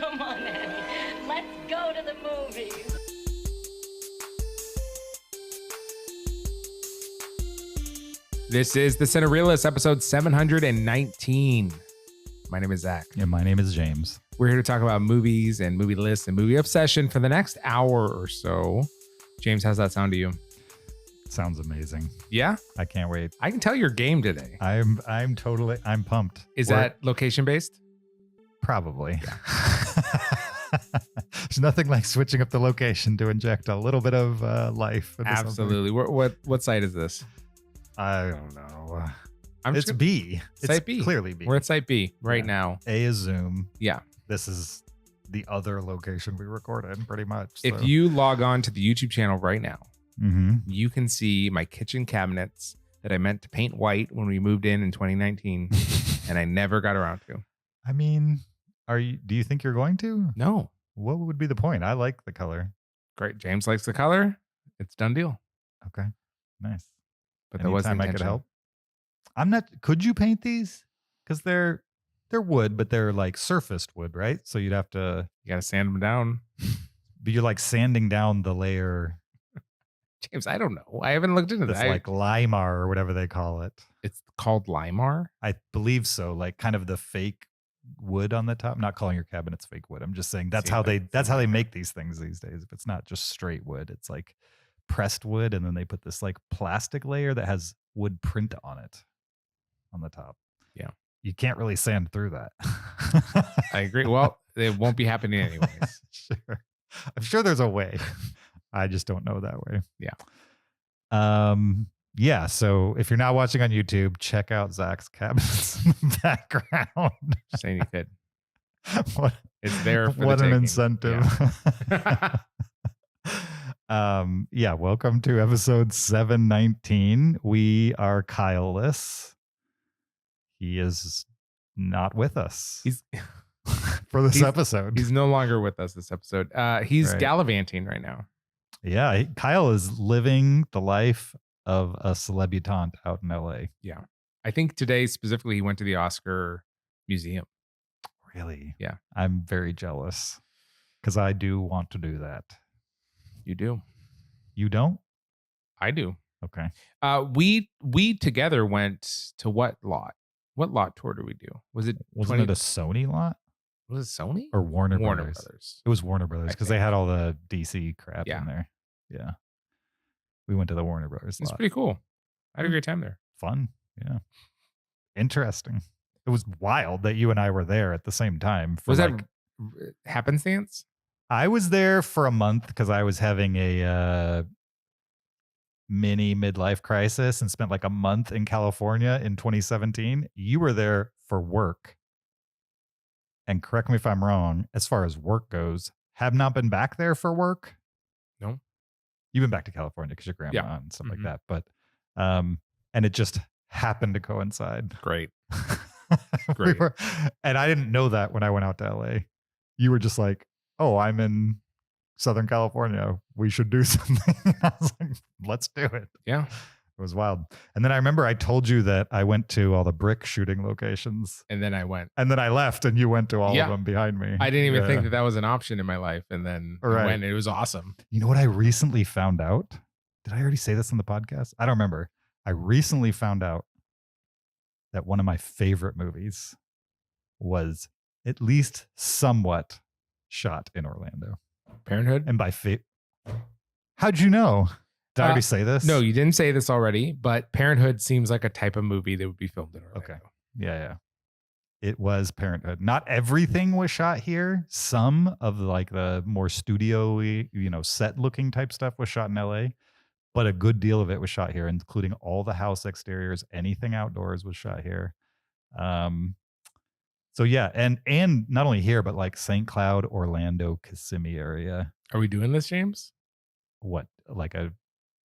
Come on, Annie. Let's go to the movies. This is the Cinereelists, episode 719. My name is Zach. And my name is James. We're here to talk about movies and movie lists and movie obsession for the next hour or so. James, how's that sound to you? Sounds amazing. Yeah? I can't wait. I can tell you're game today. I'm pumped. Is that location based? Probably. There's nothing like switching up the location to inject a little bit of life. Absolutely. What site is this? I don't know. It's B. It's site B. Clearly B. We're at site B right now. A is Zoom. Yeah. This is the other location we record in, pretty much. If you log on to the YouTube channel right now, mm-hmm. you can see my kitchen cabinets that I meant to paint white when we moved in 2019, and I never got around to. I mean, do you think you're going to? No. What would be the point? I like the color. Great. James likes the color. It's done deal. Okay. Nice. But that wasn't I could help. Could you paint these? Because they're wood, but they're like surfaced wood, right? So you got to sand them down. But you're like sanding down the layer. James, I don't know. I haven't looked into this that. Like Limar or whatever they call it. It's called Limar? I believe so. Like kind of the fake wood on the top. I'm not calling your cabinets fake wood. I'm just saying that's how they make these things these days. If it's not just straight wood, it's like pressed wood, and then they put this like plastic layer that has wood print on it on the top. Yeah. You can't really sand through that. I agree. Well, it won't be happening anyways. Sure. I'm sure there's a way. I just don't know that way. Yeah. Yeah. So if you're not watching on YouTube, check out Zach's cabinets in the background. Just saying you could. It's there for what the an taking. incentive. Yeah. Welcome to episode 719. We are Kyle-less. He is not with us. He's for this episode. He's no longer with us this episode. He's right. Gallivanting right now. Yeah, Kyle is living the life of a celebutante out in LA. Yeah. I think today specifically he went to the Oscar Museum. Really? Yeah. I'm very jealous because I do want to do that. You do. You don't? I do. Okay. We together went to what lot? What lot tour did we do? Wasn't it a Sony lot? Was it Sony? Or Warner Brothers? It was Warner Brothers because they had all the DC crap in there. Yeah. We went to the Warner Brothers lot. It's pretty cool. I had a great time there. Fun. Yeah. Interesting. It was wild that you and I were there at the same time. Was that happenstance? I was there for a month because I was having a mini midlife crisis and spent like a month in California in 2017. You were there for work. And correct me if I'm wrong, as far as work goes, have not been back there for work. No. You've been back to California because your grandma and stuff like that. But, and it just happened to coincide. Great. Great. And I didn't know that when I went out to LA. You were just like, oh, I'm in Southern California. We should do something. I was like, let's do it. Yeah. It was wild. And then I remember I told you that I went to all the brick shooting locations. And then I went. And then I left and you went to all of them behind me. I didn't even think that was an option in my life. And then I went and it was awesome. You know what I recently found out? Did I already say this on the podcast? I don't remember. I recently found out that one of my favorite movies was at least somewhat shot in Orlando. Parenthood? And by how'd you know? Did I already say this? No, you didn't say this already, but Parenthood seems like a type of movie that would be filmed in Orlando. Okay. Yeah. It was Parenthood. Not everything was shot here. Some of like the more studio-y, set looking type stuff was shot in LA, but a good deal of it was shot here, including all the house exteriors, anything outdoors was shot here. So yeah, and not only here, but like St. Cloud, Orlando, Kissimmee area. Are we doing this, James? What, like a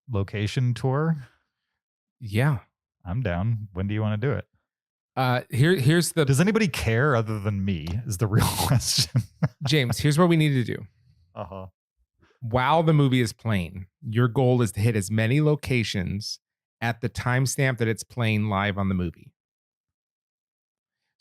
location tour? Yeah. I'm down. When do you want to do it? Here's the... Does anybody care other than me is the real question. James, here's what we need to do. Uh-huh. While the movie is playing, your goal is to hit as many locations at the timestamp that it's playing live on the movie.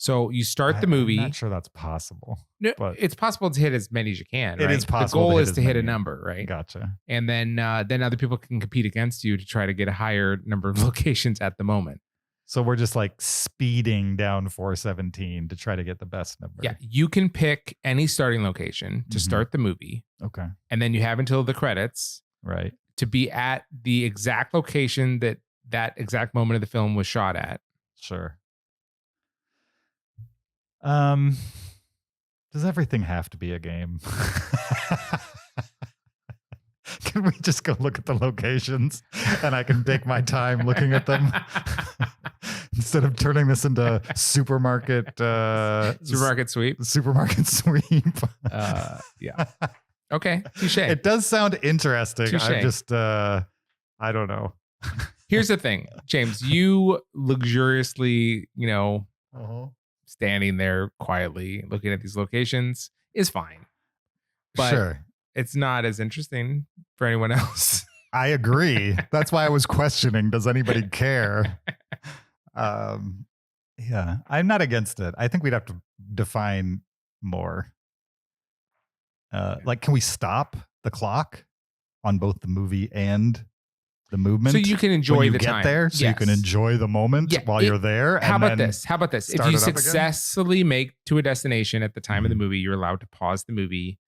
So you start the I'm movie. not sure that's possible. No, but it's possible to hit as many as you can. It right? is possible. The goal to is hit to as hit a many. number, right? Gotcha. And then other people can compete against you to try to get a higher number of locations at the moment. So we're just like speeding down 417 to try to get the best number. Yeah, you can pick any starting location to start the movie. Okay. And then you have until the credits Right. to be at the exact location that exact moment of the film was shot at. Sure. Does everything have to be a game? Can we just go look at the locations and I can take my time looking at them instead of turning this into supermarket sweep? Supermarket sweep. Yeah. Okay. Touche. It does sound interesting. Touche. I'm just I don't know. Here's the thing, James, you luxuriously, standing there quietly looking at these locations is fine. But sure. It's not as interesting for anyone else. I agree. That's why I was questioning, does anybody care? Yeah, I'm not against it. I think we'd have to define more. Like, can we stop the clock on both the movie and the movement? So you can enjoy the get time. there, so you can enjoy the moment while you're there. How about this? If you successfully make to a destination at the time of the movie, you're allowed to pause the movie,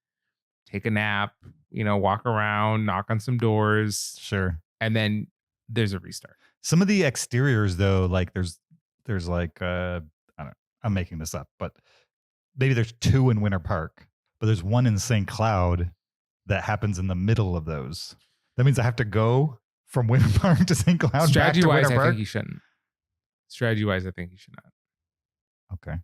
take a nap, walk around, knock on some doors. Sure. And then there's a restart. Some of the exteriors though, like there's like I don't know, I'm making this up, but maybe there's 2 in Winter Park, but there's 1 in St. Cloud that happens in the middle of those. That means I have to go from Winter Park to St. Cloud back to Winter Park. I think you shouldn't. Strategy-wise, I think you should not. Okay.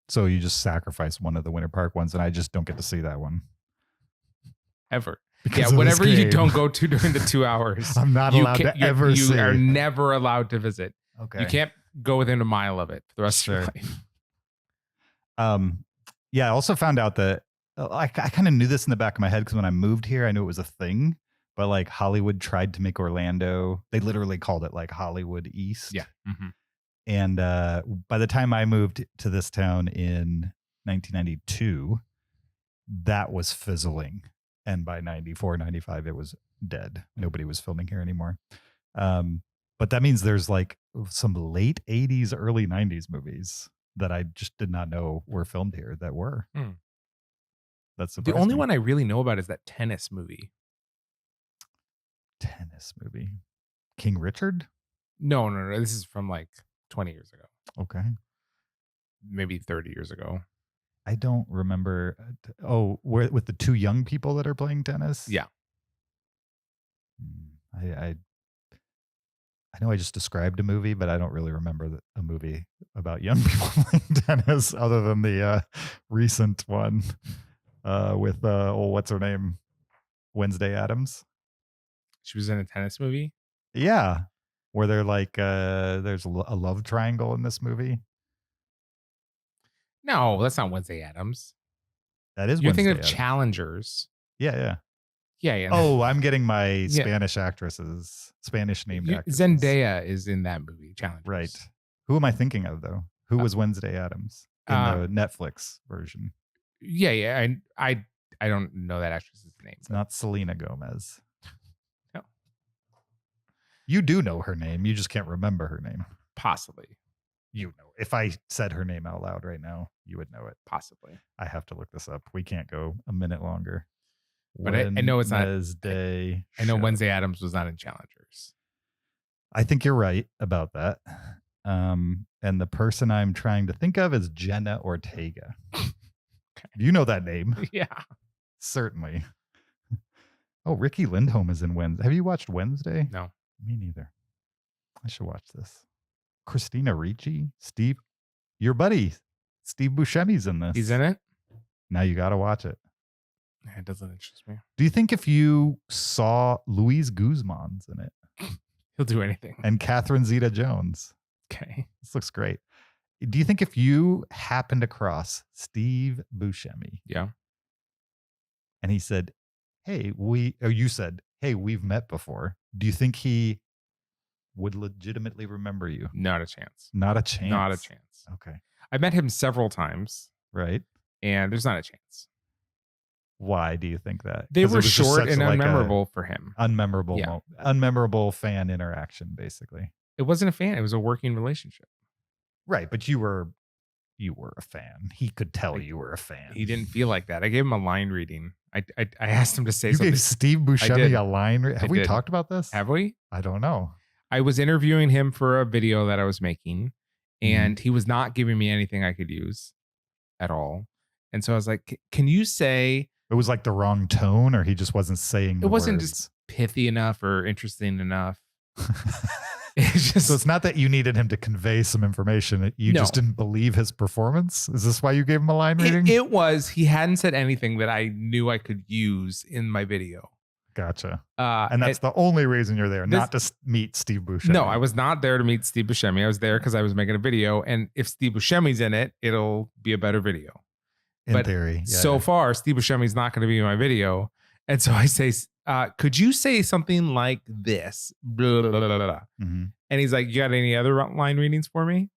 So you just sacrifice one of the Winter Park ones, and I just don't get to see that one. Ever. Whatever you don't go to during the 2 hours. I'm not allowed to ever see. You are never allowed to visit. Okay. You can't go within a mile of it for the rest of your life. Yeah, I also found out that I kind of knew this in the back of my head because when I moved here, I knew it was a thing. But like Hollywood tried to make Orlando, they literally called it like Hollywood East. Yeah. Mm-hmm. And by the time I moved to this town in 1992, that was fizzling. And by 94, 95, it was dead. Nobody was filming here anymore. But that means there's like some late 80s, early 90s movies that I just did not know were filmed here that were. That's the only one I really know about is that tennis movie. Tennis movie? King Richard? No. This is from like 20 years ago. Okay. Maybe 30 years ago. I don't remember. With the 2 young people that are playing tennis? Yeah. I know I just described a movie, but I don't really remember a movie about young people playing tennis other than the recent one with, what's her name? Wednesday Addams. She was in a tennis movie? Yeah. Where they're like, there's a love triangle in this movie. No, that's not Wednesday Addams. That is. You're thinking of Challengers. Yeah. Oh, I'm getting my Spanish actresses, Spanish named actresses. Zendaya is in that movie, Challengers. Right. Who am I thinking of though? Who was Wednesday Addams in the Netflix version? Yeah. I don't know that actress's name. It's not Selena Gomez. No. You do know her name. You just can't remember her name. Possibly. You know, if I said her name out loud right now, you would know it. Possibly. I have to look this up. We can't go a minute longer. But I know it's not. Wednesday. I know Wednesday Addams was not in Challengers. I think you're right about that. And the person I'm trying to think of is Jenna Ortega. Okay. You know that name? Yeah. Certainly. Oh, Ricky Lindholm is in Wednesday. Have you watched Wednesday? No. Me neither. I should watch this. Christina Ricci, Steve, your buddy, Steve Buscemi's in this. He's in it? Now you got to watch it. It doesn't interest me. Do you think if you saw Luis Guzman's in it? He'll do anything. And Catherine Zeta-Jones. Okay. This looks great. Do you think if you happened across Steve Buscemi? Yeah. And he said, you said, hey, we've met before. Do you think he would legitimately remember you? Not a chance. Not a chance. Not a chance. Okay. I met him several times. Right. And there's not a chance. Why do you think that? They were short and unmemorable for him. Unmemorable fan interaction, basically. It wasn't a fan. It was a working relationship. Right. But you were a fan. He could tell you were a fan. He didn't feel like that. I gave him a line reading. I asked him to say you something. You gave Steve Buscemi a line reading? Have we talked about this? Have we? I don't know. I was interviewing him for a video that I was making, and he was not giving me anything I could use at all. And so I was like, can you say... It was like the wrong tone, or he just wasn't saying the words? It wasn't words? just pithy enough or interesting enough. It's just, so it's not that you needed him to convey some information. You just didn't believe his performance? Is this why you gave him a line reading? It was. He hadn't said anything that I knew I could use in my video. Gotcha. And that's the only reason you're there, not to meet Steve Buscemi. No, I was not there to meet Steve Buscemi. I was there because I was making a video. And if Steve Buscemi's in it, it'll be a better video. In theory. Yeah, so far, Steve Buscemi's not going to be in my video. And so I say, could you say something like this? Blah, blah, blah, blah. And he's like, you got any other line readings for me?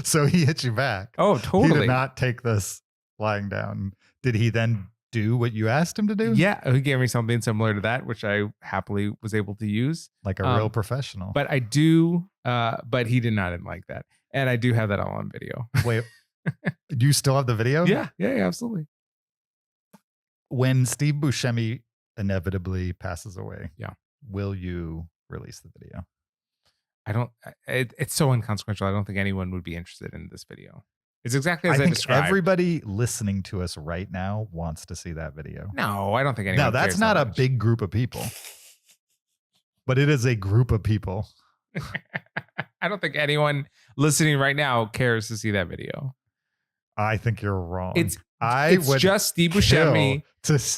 So he hit you back. Oh, totally. He did not take this lying down. Did he then do what you asked him to do? Yeah, he gave me something similar to that, which I happily was able to use. Like a real professional. But I do, but he did not like that. And I do have that all on video. Wait. Do you still have the video? Yeah, absolutely. When Steve Buscemi inevitably passes away, will you release the video? I don't. It's so inconsequential. I don't think anyone would be interested in this video. It's exactly as I think described. Everybody listening to us right now wants to see that video. No, I don't think anyone. No, that's not a big group of people, but it is a group of people. I don't think anyone listening right now cares to see that video. I think you're wrong. It's just Steve Buscemi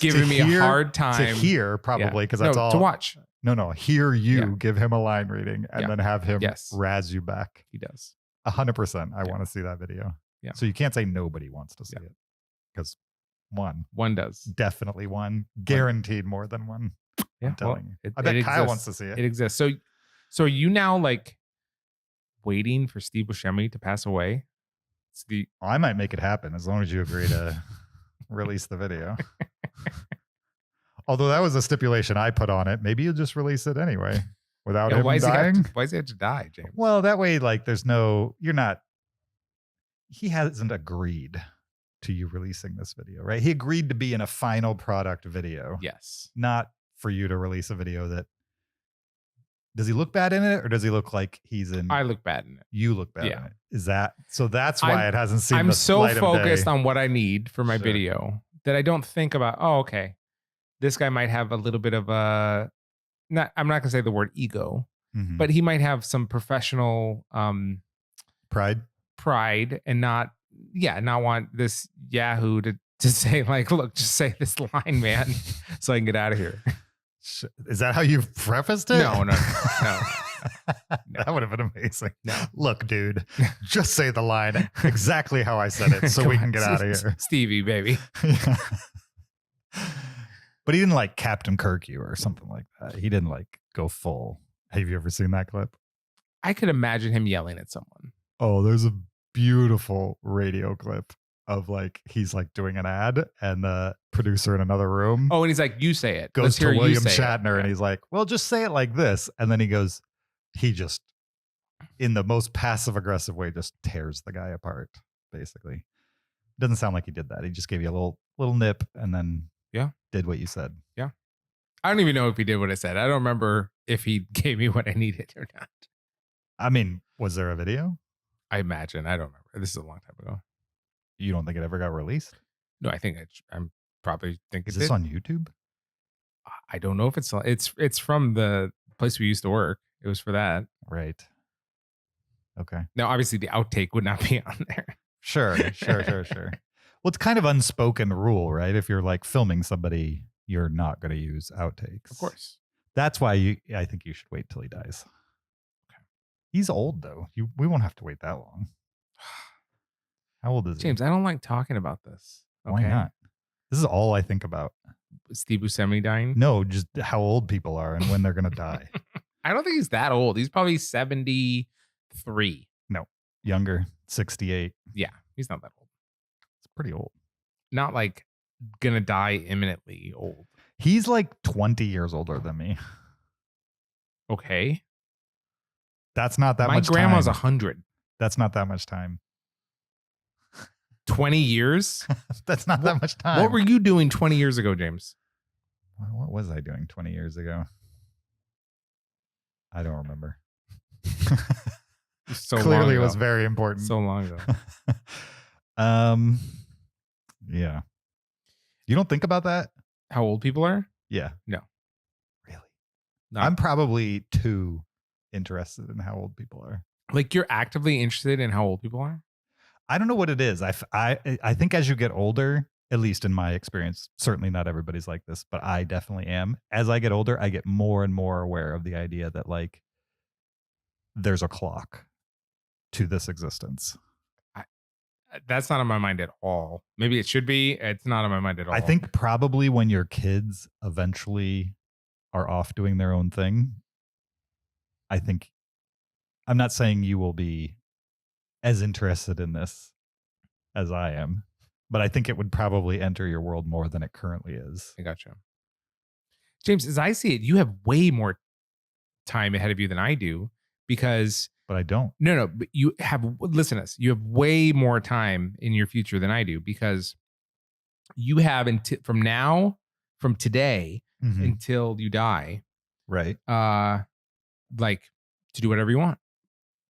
giving me a hard time to hear, probably, because that's all to watch. No, hear you give him a line reading and then have him razz you back. He does 100%. I want to see that video. Yeah. So you can't say nobody wants to see it, because one does, definitely one, guaranteed more than one. I'm telling you. I bet Kyle wants to see it. It exists. So are you now like waiting for Steve Buscemi to pass away? I might make it happen as long as you agree to release the video. Although that was a stipulation I put on it. Maybe you'll just release it anyway without him dying. Why does he have to die, James? Well, that way, like, he hasn't agreed to you releasing this video, right? He agreed to be in a final product video. Yes. Not for you to release a video that. Does he look bad in it, or does he look like he's in? I look bad in it. You look bad in it. Is that so? That's why it hasn't seen. I'm so light focused of day. on what I need for my video that I don't think about. Oh, okay, this guy might have a little bit of a. I'm not gonna say the word ego, but he might have some professional pride, and not want this Yahoo to say like, look, just say this line, man, so I can get out of here. Is that how you prefaced it? No. That would have been amazing. No. Look, dude, just say the line exactly how I said it so we can get out of here. Stevie, baby. Yeah. But he didn't like Captain Kirk you or something like that. He didn't like go full. Have you ever seen that clip? I could imagine him yelling at someone. Oh, there's a beautiful radio clip of like he's like doing an ad and the producer in another room. Oh, and he's like, you say it. Goes to William Shatner and he's like, well, just say it like this. And then he just in the most passive aggressive way just tears the guy apart, basically. Doesn't sound like he did that. He just gave you a little nip and then did what you said. Yeah. I don't even know if he did what I said. I don't remember if he gave me what I needed or not. I mean, was there a video? I imagine. I don't remember. This is a long time ago. You don't think it ever got released? No, I think I'm probably thinking. Is this on YouTube? I don't know if it's from the place we used to work. It was for that. Right. Okay. Now, obviously, the outtake would not be on there. Sure. Well, it's kind of unspoken rule, right? If you're like filming somebody, you're not going to use outtakes. Of course. That's why I think you should wait till he dies. Okay. He's old though. We won't have to wait that long. How old is he? James, I don't like talking about this. Okay? Why not? This is all I think about. Steve Buscemi dying? No, just how old people are and when they're going to die. I don't think he's that old. He's probably 73. No, younger, 68. Yeah, he's not that old. It's pretty old. Not like gonna die imminently old. He's like 20 years older than me. Okay. That's not that much time. My grandma's 100. That's not that much time. 20 years? That's not that much time. What were you doing 20 years ago, James? What was I doing 20 years ago? I don't remember. So Clearly it was very important. So long ago. Yeah. You don't think about that? How old people are? Yeah. No. Really? No. I'm probably too interested in how old people are. Like you're actively interested in how old people are? I don't know what it is. I think as you get older, at least in my experience, certainly not everybody's like this, but I definitely am. As I get older, I get more and more aware of the idea that like there's a clock to this existence. That's not on my mind at all. Maybe it should be. It's not on my mind at all. I think probably when your kids eventually are off doing their own thing, I'm not saying you will be as interested in this as I am, but I think it would probably enter your world more than it currently is. I gotcha. James, as I see it, you have way more time ahead of you than I do because... But I don't. No, but you have... Listen to this. You have way more time in your future than I do because you have from today until you die. Right. Like to do whatever you want.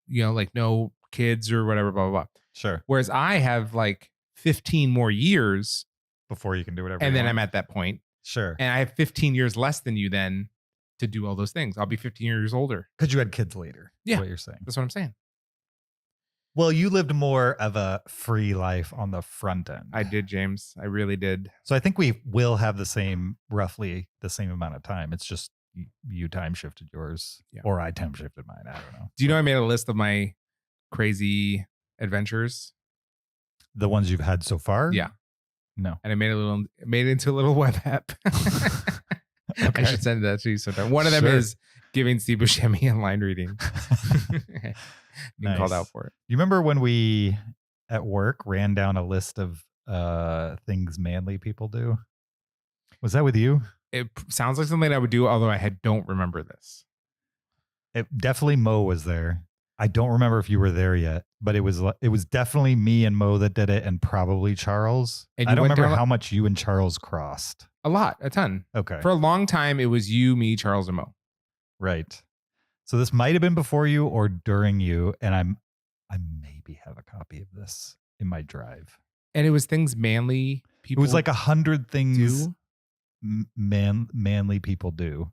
You know, like no kids or whatever, blah, blah, blah. Sure. Whereas I have like 15 more years before you can do whatever. And then I'm at that point. Sure. And I have 15 years less than you then to do all those things. I'll be 15 years older. Because you had kids later. Yeah. What you're saying. That's what I'm saying. Well, you lived more of a free life on the front end. I did, James. I really did. So I think we will have roughly the same amount of time. It's just you time shifted yours or I time shifted mine. I don't know. Do you know I made a list of my crazy adventures? The ones you've had so far? Yeah. No. And I made it into a little web app. Okay. I should send that to you sometime. One of them is giving Steve Buscemi a line reading. Being called out for it. You remember when we at work ran down a list of things manly people do? Was that with you? It sounds like something I would do, although I don't remember this. Definitely Mo was there. I don't remember if you were there yet, but it was definitely me and Mo that did it, and probably Charles. And I don't remember how much you and Charles crossed. A ton. Okay. For a long time, it was you, me, Charles, and Mo. Right. So this might have been before you or during you, and I maybe have a copy of this in my drive. And it was things manly people. It was like 100 things manly people do,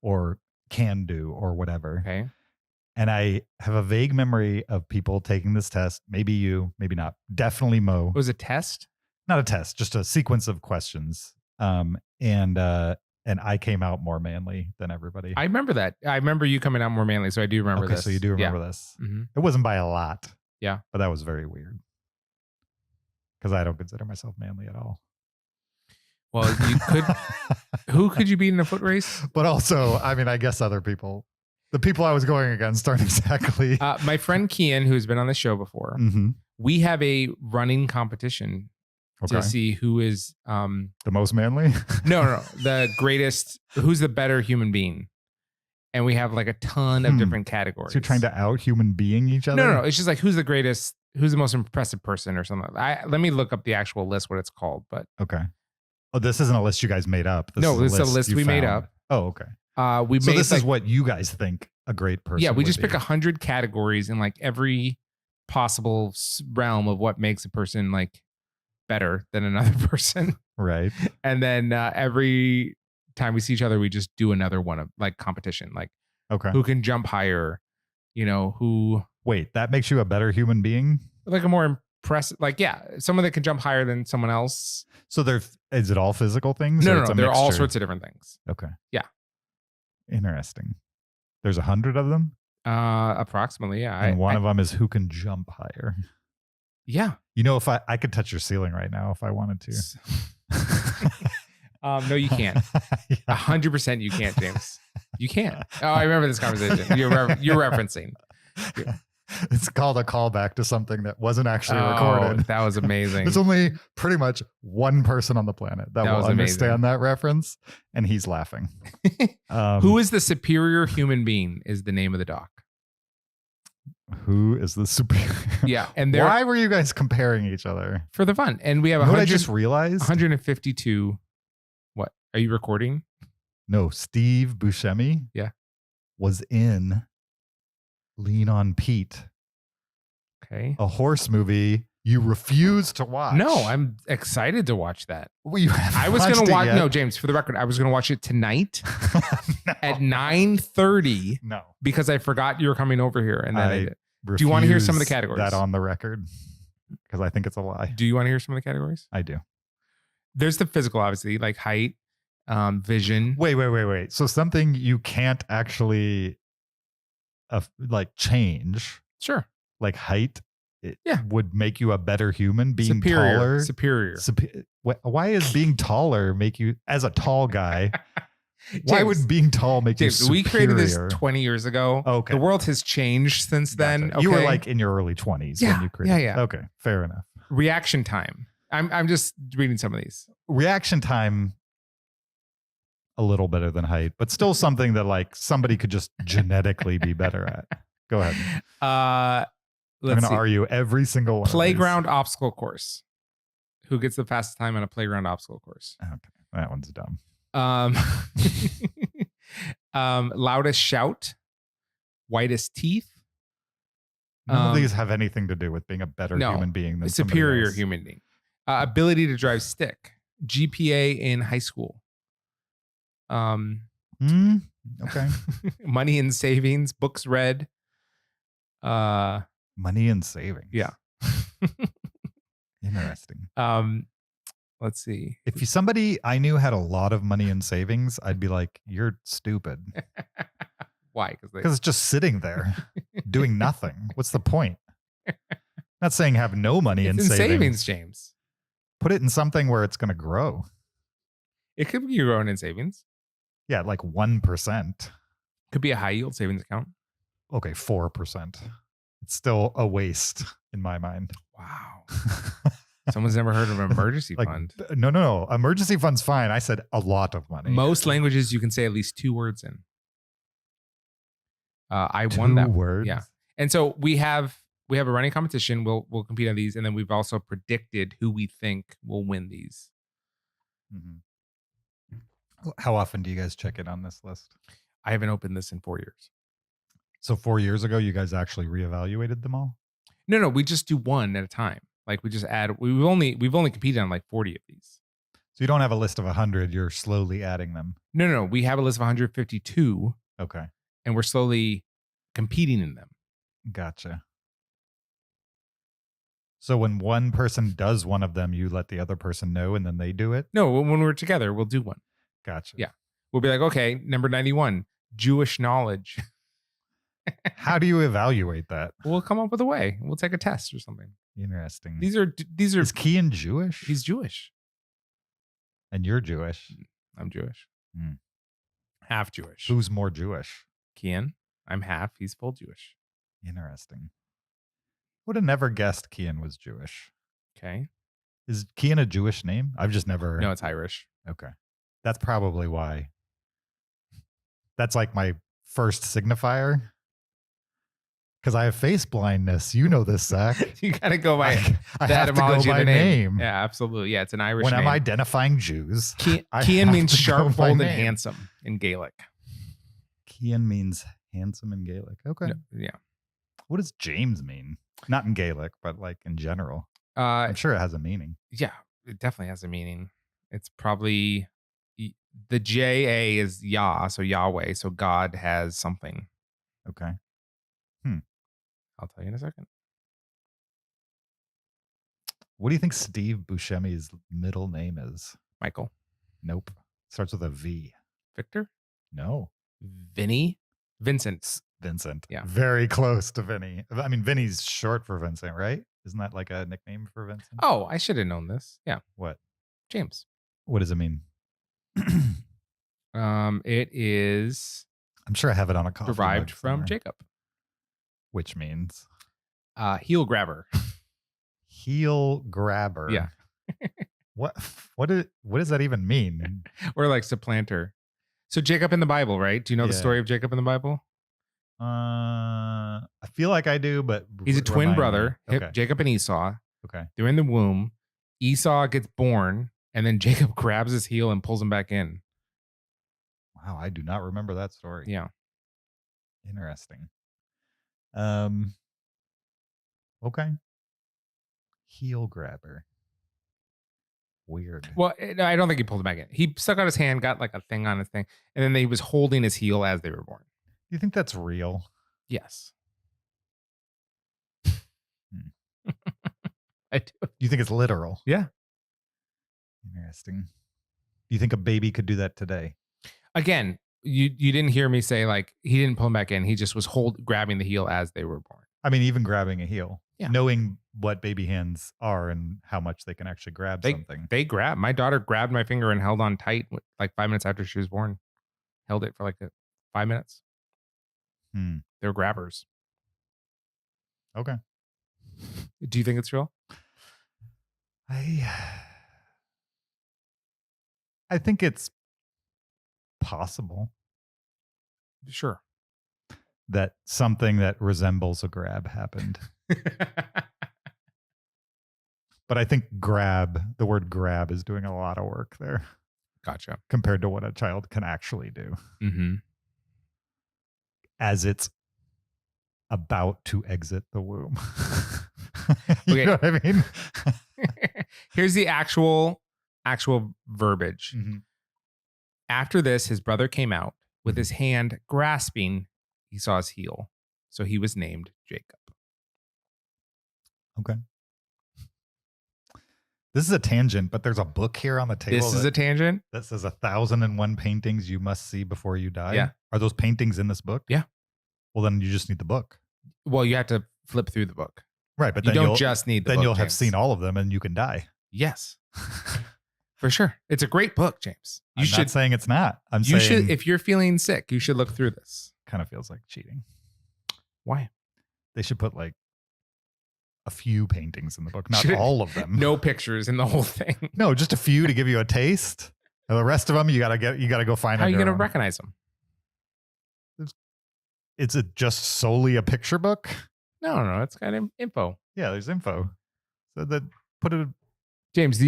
or can do, or whatever. Okay. And I have a vague memory of people taking this test. Maybe you, maybe not. Definitely Mo. It was a test? Not a test, just a sequence of questions. And I came out more manly than everybody. I remember that. I remember you coming out more manly, so I do remember this. So you do remember this. Mm-hmm. It wasn't by a lot. Yeah. But that was very weird. Because I don't consider myself manly at all. Well, you could. Who could you beat in a foot race? But also, I mean, I guess other people. The people I was going against aren't exactly. My friend Kian, who's been on the show before, we have a running competition to see who is the most manly. No, the greatest. Who's the better human being? And we have like a ton of different categories. So you're trying to out human being each other? No. It's just like who's the greatest, who's the most impressive person or something. Let me look up the actual list, what it's called. But okay. Oh, this isn't a list you guys made up. This is a list we made up. Oh, okay. So this is what you guys think a great person. Yeah, we just pick 100 categories in like every possible realm of what makes a person like better than another person. Right. And then every time we see each other, we just do another one of like competition, like who can jump higher, who. Wait, that makes you a better human being? Like a more impressive, like, yeah, someone that can jump higher than someone else. So is it all physical things? No, they're all sorts of different things. Okay. Yeah. Interesting. There's 100 of them? Approximately, yeah. And one of them is who can jump higher. Yeah. If I could touch your ceiling right now if I wanted to. No, you can't. 100% you can't, James. You can't. Oh, I remember this conversation. You're referencing. It's called a callback to something that wasn't actually Oh, recorded. that was amazing. There's only pretty much one person on the planet that will understand that reference, and he's laughing. Who is the superior human being is the name of the doc. Who is the superior? Yeah. And why were you guys comparing each other? For the fun. And we have what I just realized? 152. What? Are you recording? No, Steve Buscemi was in Lean on Pete. Okay. A horse movie you refuse to watch. No, I'm excited to watch that. Well, you haven't I was going to watch. yet. No, James, for the record, I was going to watch it tonight at 9:30. No. Because I forgot you were coming over here. And then Do you want to hear some of the categories? That on the record. Because I think it's a lie. Do you want to hear some of the categories? I do. There's the physical, obviously, like height, vision. Wait. So something you can't actually like change. Sure. Like height. Would make you a better human. Being superior. Why is being taller make you, as a tall guy, why would being tall make you superior? We created this 20 years ago. Okay. The world has changed since then. Okay? You were like in your early 20s when you created. Yeah. Okay, fair enough. Reaction time. I'm just reading some of these. Reaction time, a little better than height, but still something that like somebody could just genetically be better at. Go ahead. I'm going to argue every single one. Playground obstacle course. Who gets the fastest time on a playground obstacle course? Okay, that one's dumb. Loudest shout. Whitest teeth. None of these have anything to do with being a better human being than superior human being. Ability to drive stick. GPA in high school. Okay. Money and savings. Books read. Money and savings. Yeah. Interesting. Let's see. If somebody I knew had a lot of money in savings, I'd be like, you're stupid. Why? Because it's just sitting there doing nothing. What's the point? Not saying have no money in savings, James. Put it in something where it's going to grow. It could be growing in savings. Yeah, like 1%. Could be a high yield savings account. Okay, 4%. It's still a waste in my mind. Wow. Someone's never heard of an emergency fund. No. Emergency fund's fine. I said a lot of money. Most languages you can say at least 2 words in. I won that. 2 words? Yeah. And so we have a running competition. We'll compete on these. And then we've also predicted who we think will win these. Mm-hmm. How often do you guys check in on this list? I haven't opened this in 4 years. So 4 years ago, you guys actually reevaluated them all? No, we just do one at a time. Like we just add. We've only competed on like 40 of these. So you don't have a list of 100. You're slowly adding them. No. We have a list of 152. Okay. And we're slowly competing in them. Gotcha. So when one person does one of them, you let the other person know, and then they do it? No, when we're together, we'll do one. Gotcha. Yeah. We'll be like, okay, number 91, Jewish knowledge. How do you evaluate that? We'll come up with a way. We'll take a test or something. Interesting. These are. Is Kian Jewish? He's Jewish. And you're Jewish. I'm Jewish. Half Jewish. Who's more Jewish? Kian. I'm half. He's full Jewish. Interesting. Would have never guessed Kian was Jewish. Okay. Is Kian a Jewish name? I've just never. No, it's Irish. Okay. That's probably why. That's like my first signifier. Because I have face blindness. You know this, Zach. You got to go by I have to go by name. Yeah, absolutely. Yeah, it's an Irish when name. I'm identifying Jews. Kian means sharp, bold, and handsome in Gaelic. Kian means handsome in Gaelic. Okay. No, yeah. What does James mean? Not in Gaelic, but like in general. I'm sure it has a meaning. Yeah, it definitely has a meaning. It's probably the J-A is Yah, so Yahweh. So God has something. Okay. I'll tell you in a second. What do you think Steve Buscemi's middle name is? Michael. Nope. Starts with a V. Victor? No. Vinny? Vincent. Vincent. Yeah. Very close to Vinny. I mean, Vinny's short for Vincent, right? Isn't that like a nickname for Vincent? Oh, I should have known this. Yeah. What? James. What does it mean? It is I'm sure I have it on a coffee derived mug from somewhere. Jacob. Which means Heel grabber. heel grabber. Yeah. What does that even mean? Or like supplanter. So Jacob in the Bible, right? Do you know the Yeah. story of Jacob in the Bible? I feel like I do, but He's a twin remind me. brother, Okay. Jacob and Esau. Okay. They're in the womb. Esau gets born, and then Jacob grabs his heel and pulls him back in. Wow, I do not remember that story. Yeah. Interesting. Okay. Heel grabber. Weird. Well, no, I don't think he pulled him back in. He stuck out his hand, got like a thing on his thing, and then he was holding his heel as they were born. Do you think that's real? Yes. I do. You think it's literal? Yeah. Interesting. Do you think a baby could do that today? Again, you didn't hear me say like he didn't pull him back in. He just was grabbing the heel as they were born. I mean, even grabbing a heel. Yeah. Knowing what baby hands are and how much they can actually grab something. They grab. My daughter grabbed my finger and held on tight like 5 minutes after she was born. Held it for like 5 minutes. They're grabbers. Okay. Do you think it's real? I think it's possible Sure. that something that resembles a grab happened. But I think the word grab is doing a lot of work there. Gotcha. Compared to what a child can actually do. Mm-hmm. As it's about to exit the womb. You know what I mean? Here's the actual verbiage. Mm-hmm. After this, his brother came out with his hand grasping Esau's heel. So he was named Jacob. Okay. This is a tangent, but there's a book here on the table. This is a tangent? That says 1,001 paintings you must see before you die. Yeah. Are those paintings in this book? Yeah. Well, then you just need the book. Well, you have to flip through the book. Right, but you then don't just need the book. Then you'll have James. seen all of them and you can die. Yes. For sure. It's a great book, James. I'm not saying it's not. You should, if you're feeling sick, you should look through this. Kind of feels like cheating. Why? They should put like a few paintings in the book, not all of them. No pictures in the whole thing. No, just a few to give you a taste. And the rest of them, you gotta go find. How are you gonna recognize them? Is it just solely a picture book? No, it's got info. Yeah, there's info. So that put it. James,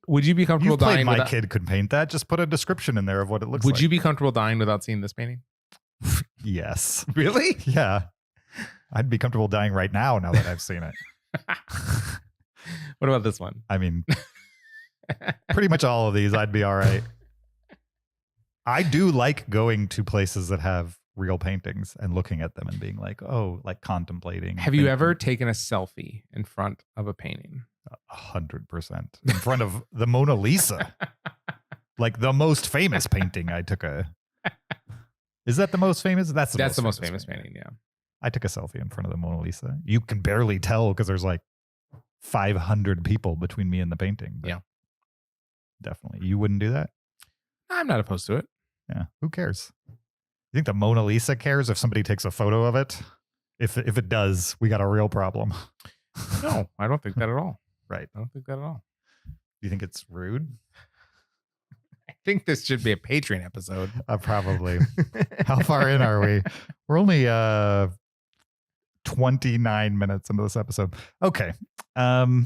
would you be comfortable dying? My kid could paint that. Just put a description in there of what it looks like. Would you be comfortable dying without seeing this painting? Yes. Really? Yeah. I'd be comfortable dying right now that I've seen it. What about this one? I mean, pretty much all of these, I'd be all right. I do like going to places that have real paintings and looking at them and being like, oh, like contemplating. Have you ever taken a selfie in front of a painting? 100%. In front of the Mona Lisa. Like the most famous painting I took Is that the most famous? That's the most famous painting, yeah. I took a selfie in front of the Mona Lisa. You can barely tell because there's like 500 people between me and the painting. Yeah. Definitely. You wouldn't do that? I'm not opposed to it. Yeah. Who cares? You think the Mona Lisa cares if somebody takes a photo of it? If it does, we got a real problem. No, I don't think that at all. Right. I don't think that at all. Do you think it's rude? I think this should be a Patreon episode. Probably. How far in are we? We're only 29 minutes into this episode. Okay. What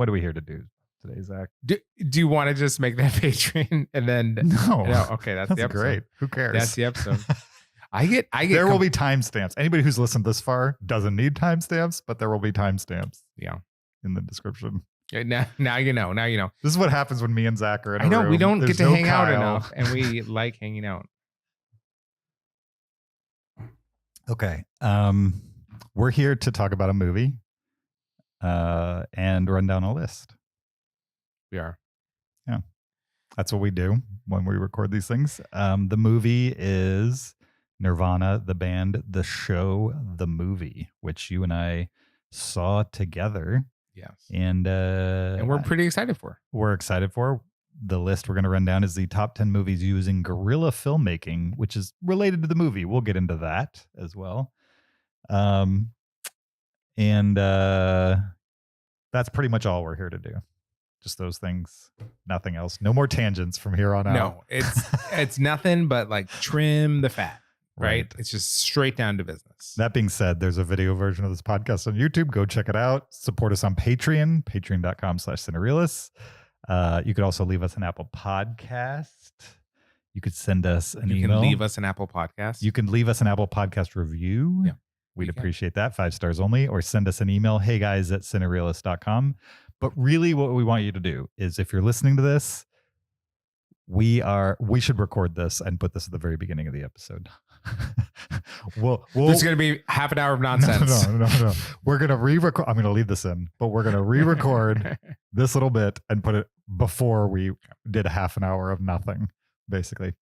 are we here to do today, Zach? Do you want to just make that Patreon and then No. Okay, that's the episode. Great. Who cares? That's the episode. I get there will be timestamps. Anybody who's listened this far doesn't need timestamps, but there will be timestamps. Yeah. In the description. Now you know. Now you know. This is what happens when me and Zach are in a room. We don't There's get to no hang Kyle. out enough, and we like hanging out. Okay. We're here to talk about a movie and run down a list. We are. Yeah. That's what we do when we record these things. The movie is Nirvana, the band, the show, the movie, which you and I saw together. Yes. And we're pretty excited for. We're excited for. the list we're going to run down is the top 10 movies using guerrilla filmmaking, which is related to the movie. We'll get into that as well. And that's pretty much all we're here to do. Just those things, nothing else. No more tangents from here on out. No, it's nothing but like trim the fat, right? It's just straight down to business. That being said, there's a video version of this podcast on YouTube. Go check it out. Support us on Patreon, patreon.com/Cinereelists. You could also leave us an Apple Podcast. You could send us an email. You can leave us an Apple Podcast. You can leave us an Apple Podcast review. Yeah. We'd appreciate that. 5 stars only. Or send us an email, heyguys@cinereelists.com. But really what we want you to do is, if you're listening to this, we should record this and put this at the very beginning of the episode. This is going to be half an hour of nonsense. No. We're going to re-record. I'm going to leave this in, but we're going to re-record this little bit and put it before we did a half an hour of nothing, basically.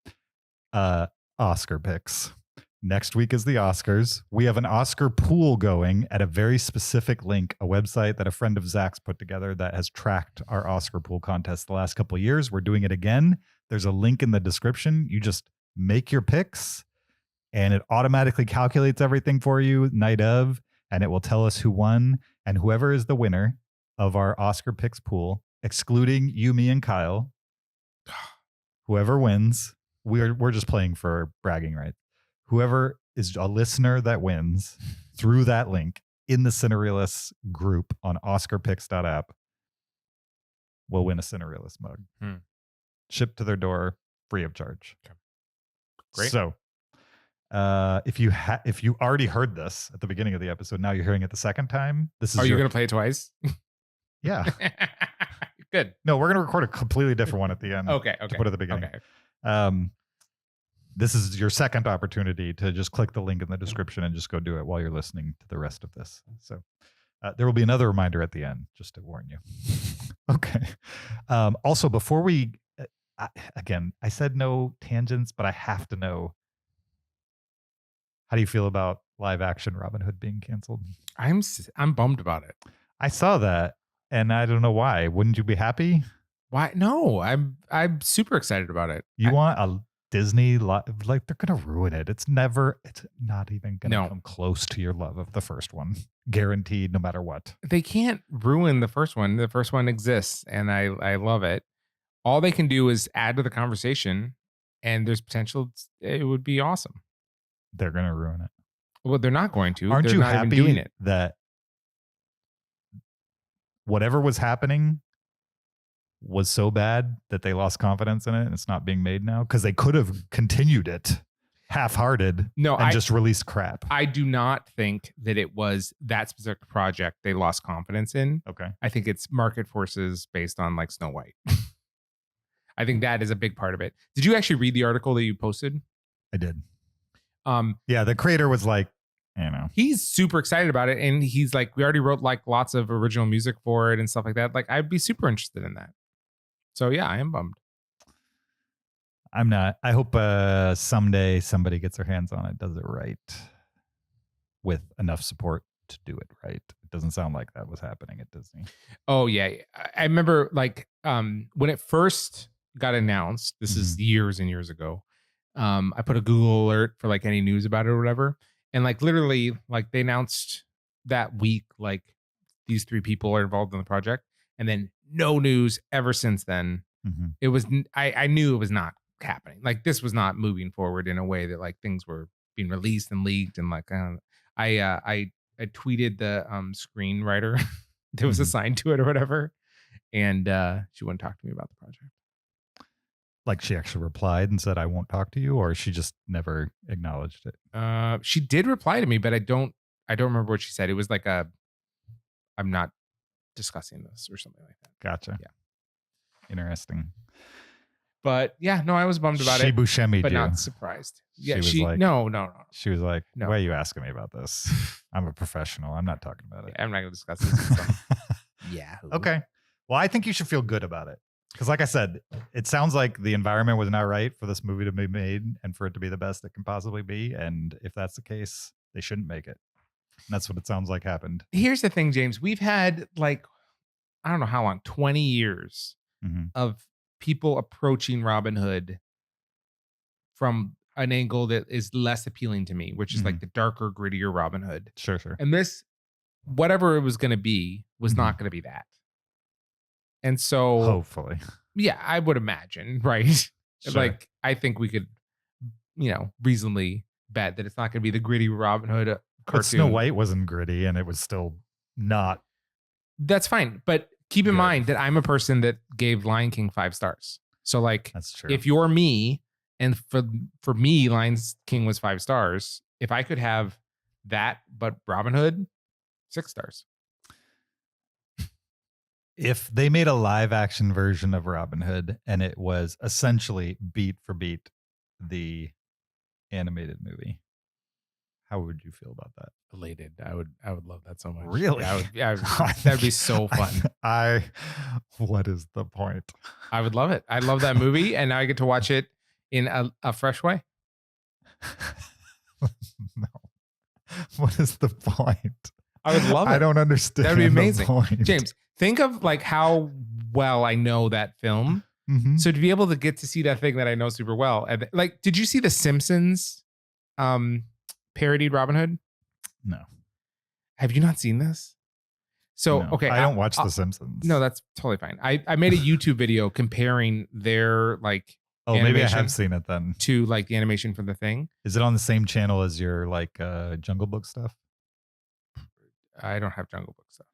Oscar picks. Next week is the Oscars. We have an Oscar pool going at a very specific link, a website that a friend of Zach's put together that has tracked our Oscar pool contest the last couple of years. We're doing it again. There's a link in the description. You just make your picks and it automatically calculates everything for you night of, and it will tell us who won. And whoever is the winner of our Oscar picks pool, excluding you, me, and Kyle, whoever wins, we're just playing for bragging rights. Whoever is a listener that wins through that link in the Cinereelists group on oscarpicks.app will win a Cinereelists mug. Shipped to their door free of charge. Okay. Great. So if you already heard this at the beginning of the episode, now you're hearing it the second time. Are you going to play it twice? Yeah. Good. No, we're going to record a completely different one at the end. Okay. To put at the beginning. Okay. This is your second opportunity to just click the link in the description and just go do it while you're listening to the rest of this. So there will be another reminder at the end, just to warn you. Okay. Also, before we, I said no tangents, but I have to know, how do you feel about live action Robin Hood being canceled? I'm bummed about it. I saw that and I don't know why. Wouldn't you be happy? Why? No, I'm super excited about it. You want a Disney, like they're going to ruin it. It's not even going to come close to your love of the first one. Guaranteed, no matter what. They can't ruin the first one. The first one exists and I love it. All they can do is add to the conversation and there's potential. It would be awesome. They're going to ruin it. Well, they're not going to. Aren't they're you not happy even doing it. that whatever was happening was so bad that they lost confidence in it and it's not being made now? Because they could have continued it half-hearted and just released crap. I do not think that it was that specific project they lost confidence in. Okay. I think it's market forces based on like Snow White. I think that is a big part of it. Did you actually read the article that you posted? I did. Yeah, the creator was like, he's super excited about it. And he's like, we already wrote like lots of original music for it and stuff like that. Like, I'd be super interested in that. So yeah, I am bummed. I'm not. I hope someday somebody gets their hands on it, does it right, with enough support to do it right. It doesn't sound like that was happening at Disney. Oh yeah, I remember like when it first got announced. This is years and years ago. I put a Google alert for like any news about it or whatever, and like literally like they announced that week like these 3 people are involved in the project, and then no news ever since then. It was I knew it was not happening. Like this was not moving forward in a way that like things were being released and leaked and like I tweeted the screenwriter that was assigned to it or whatever, and she wouldn't talk to me about the project. Like she actually replied and said, I won't talk to you, or she just never acknowledged it? She did reply to me, but I don't remember what she said. It was like I'm not discussing this or something like that. Gotcha. Yeah. Interesting. But yeah, no, I was bummed about she it. Bushemi'd but you. Not surprised. Yeah, she was like, no. She was like, no. Why are you asking me about this? I'm a professional. I'm not talking about it. Yeah, I'm not going to discuss this. Yeah. Okay. Well, I think you should feel good about it. Because like I said, it sounds like the environment was not right for this movie to be made and for it to be the best it can possibly be. And if that's the case, they shouldn't make it. And that's what it sounds like happened. Here's the thing, James. We've had like, I don't know how long, 20 years of people approaching Robin Hood from an angle that is less appealing to me, which is like the darker, grittier Robin Hood. Sure. And this, whatever it was going to be, was not going to be that. And so, hopefully, yeah, I would imagine, right? Sure. Like, I think we could, reasonably bet that it's not going to be the gritty Robin Hood cartoon. But Snow White wasn't gritty, and it was still not. That's fine, but keep in mind that I'm a person that gave Lion King 5 stars. So, like, that's true. If you're me, and for me, Lion King was 5 stars. If I could have that, but Robin Hood, 6 stars. If they made a live action version of Robin Hood and it was essentially beat for beat the animated movie, how would you feel about that? Elated. I would love that so much. Really? That'd be so fun. What is the point? I would love it. I love that movie, and now I get to watch it in a fresh way. No. What is the point? I would love it. I don't understand. That'd be amazing. James, think of like how well I know that film. So to be able to get to see that thing that I know super well, and like, did you see The Simpsons parodied Robin Hood? No. Have you not seen this? So, no, okay. I don't watch The Simpsons. No, that's totally fine. I made a YouTube video comparing their like maybe I have seen it then. To like the animation for the thing. Is it on the same channel as your like Jungle Book stuff? I don't have Jungle Book stuff.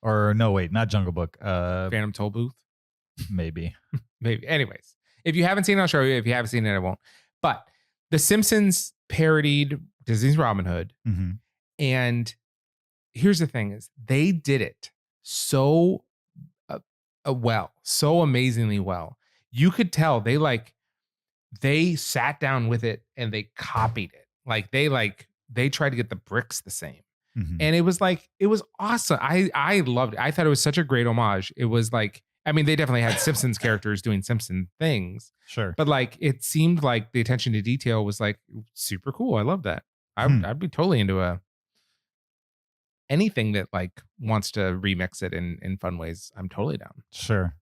Or no, wait, not Jungle Book. Phantom Toll Booth. Maybe. Maybe. Anyways, if you haven't seen it, I'll show you. If you haven't seen it, I won't. But The Simpsons parodied Disney's Robin Hood. And here's the thing is they did it so well, so amazingly well. You could tell they sat down with it and they copied it. They tried to get the bricks the same. And it was awesome. I loved it. I thought it was such a great homage. It was like, I mean, they definitely had Simpsons characters doing Simpson things. Sure. But like, it seemed like the attention to detail was like super cool. I love that. I'd be totally into anything that like wants to remix it in fun ways. I'm totally down. Sure.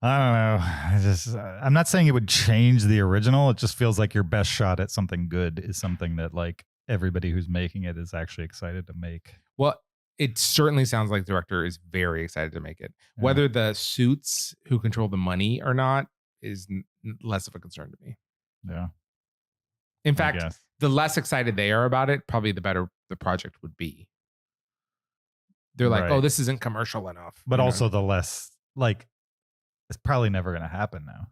I don't know. I'm not saying it would change the original. It just feels like your best shot at something good is something that like everybody who's making it is actually excited to make. Well, it certainly sounds like the director is very excited to make it. Yeah. Whether the suits who control the money or not is less of a concern to me. Yeah. In fact, the less excited they are about it, probably the better the project would be. They're like, oh, this isn't commercial enough. But also the less, like, it's probably never going to happen now.